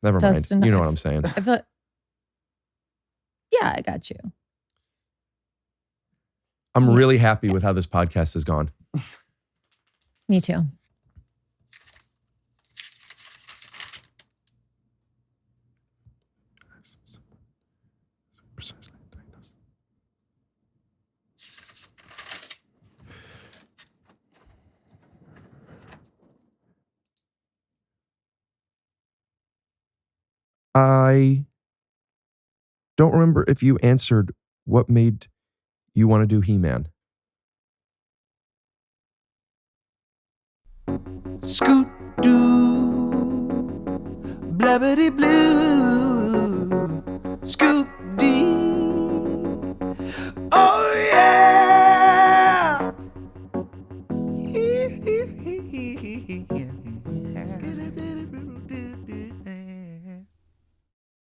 Never Dustin, mind. You know what I'm saying. I thought, yeah, I got you. I'm really happy with how this podcast has gone. Me too. I don't remember if you answered what made you want to do He-Man. Scoot doo, blabbity blue, scoop dee. Oh yeah.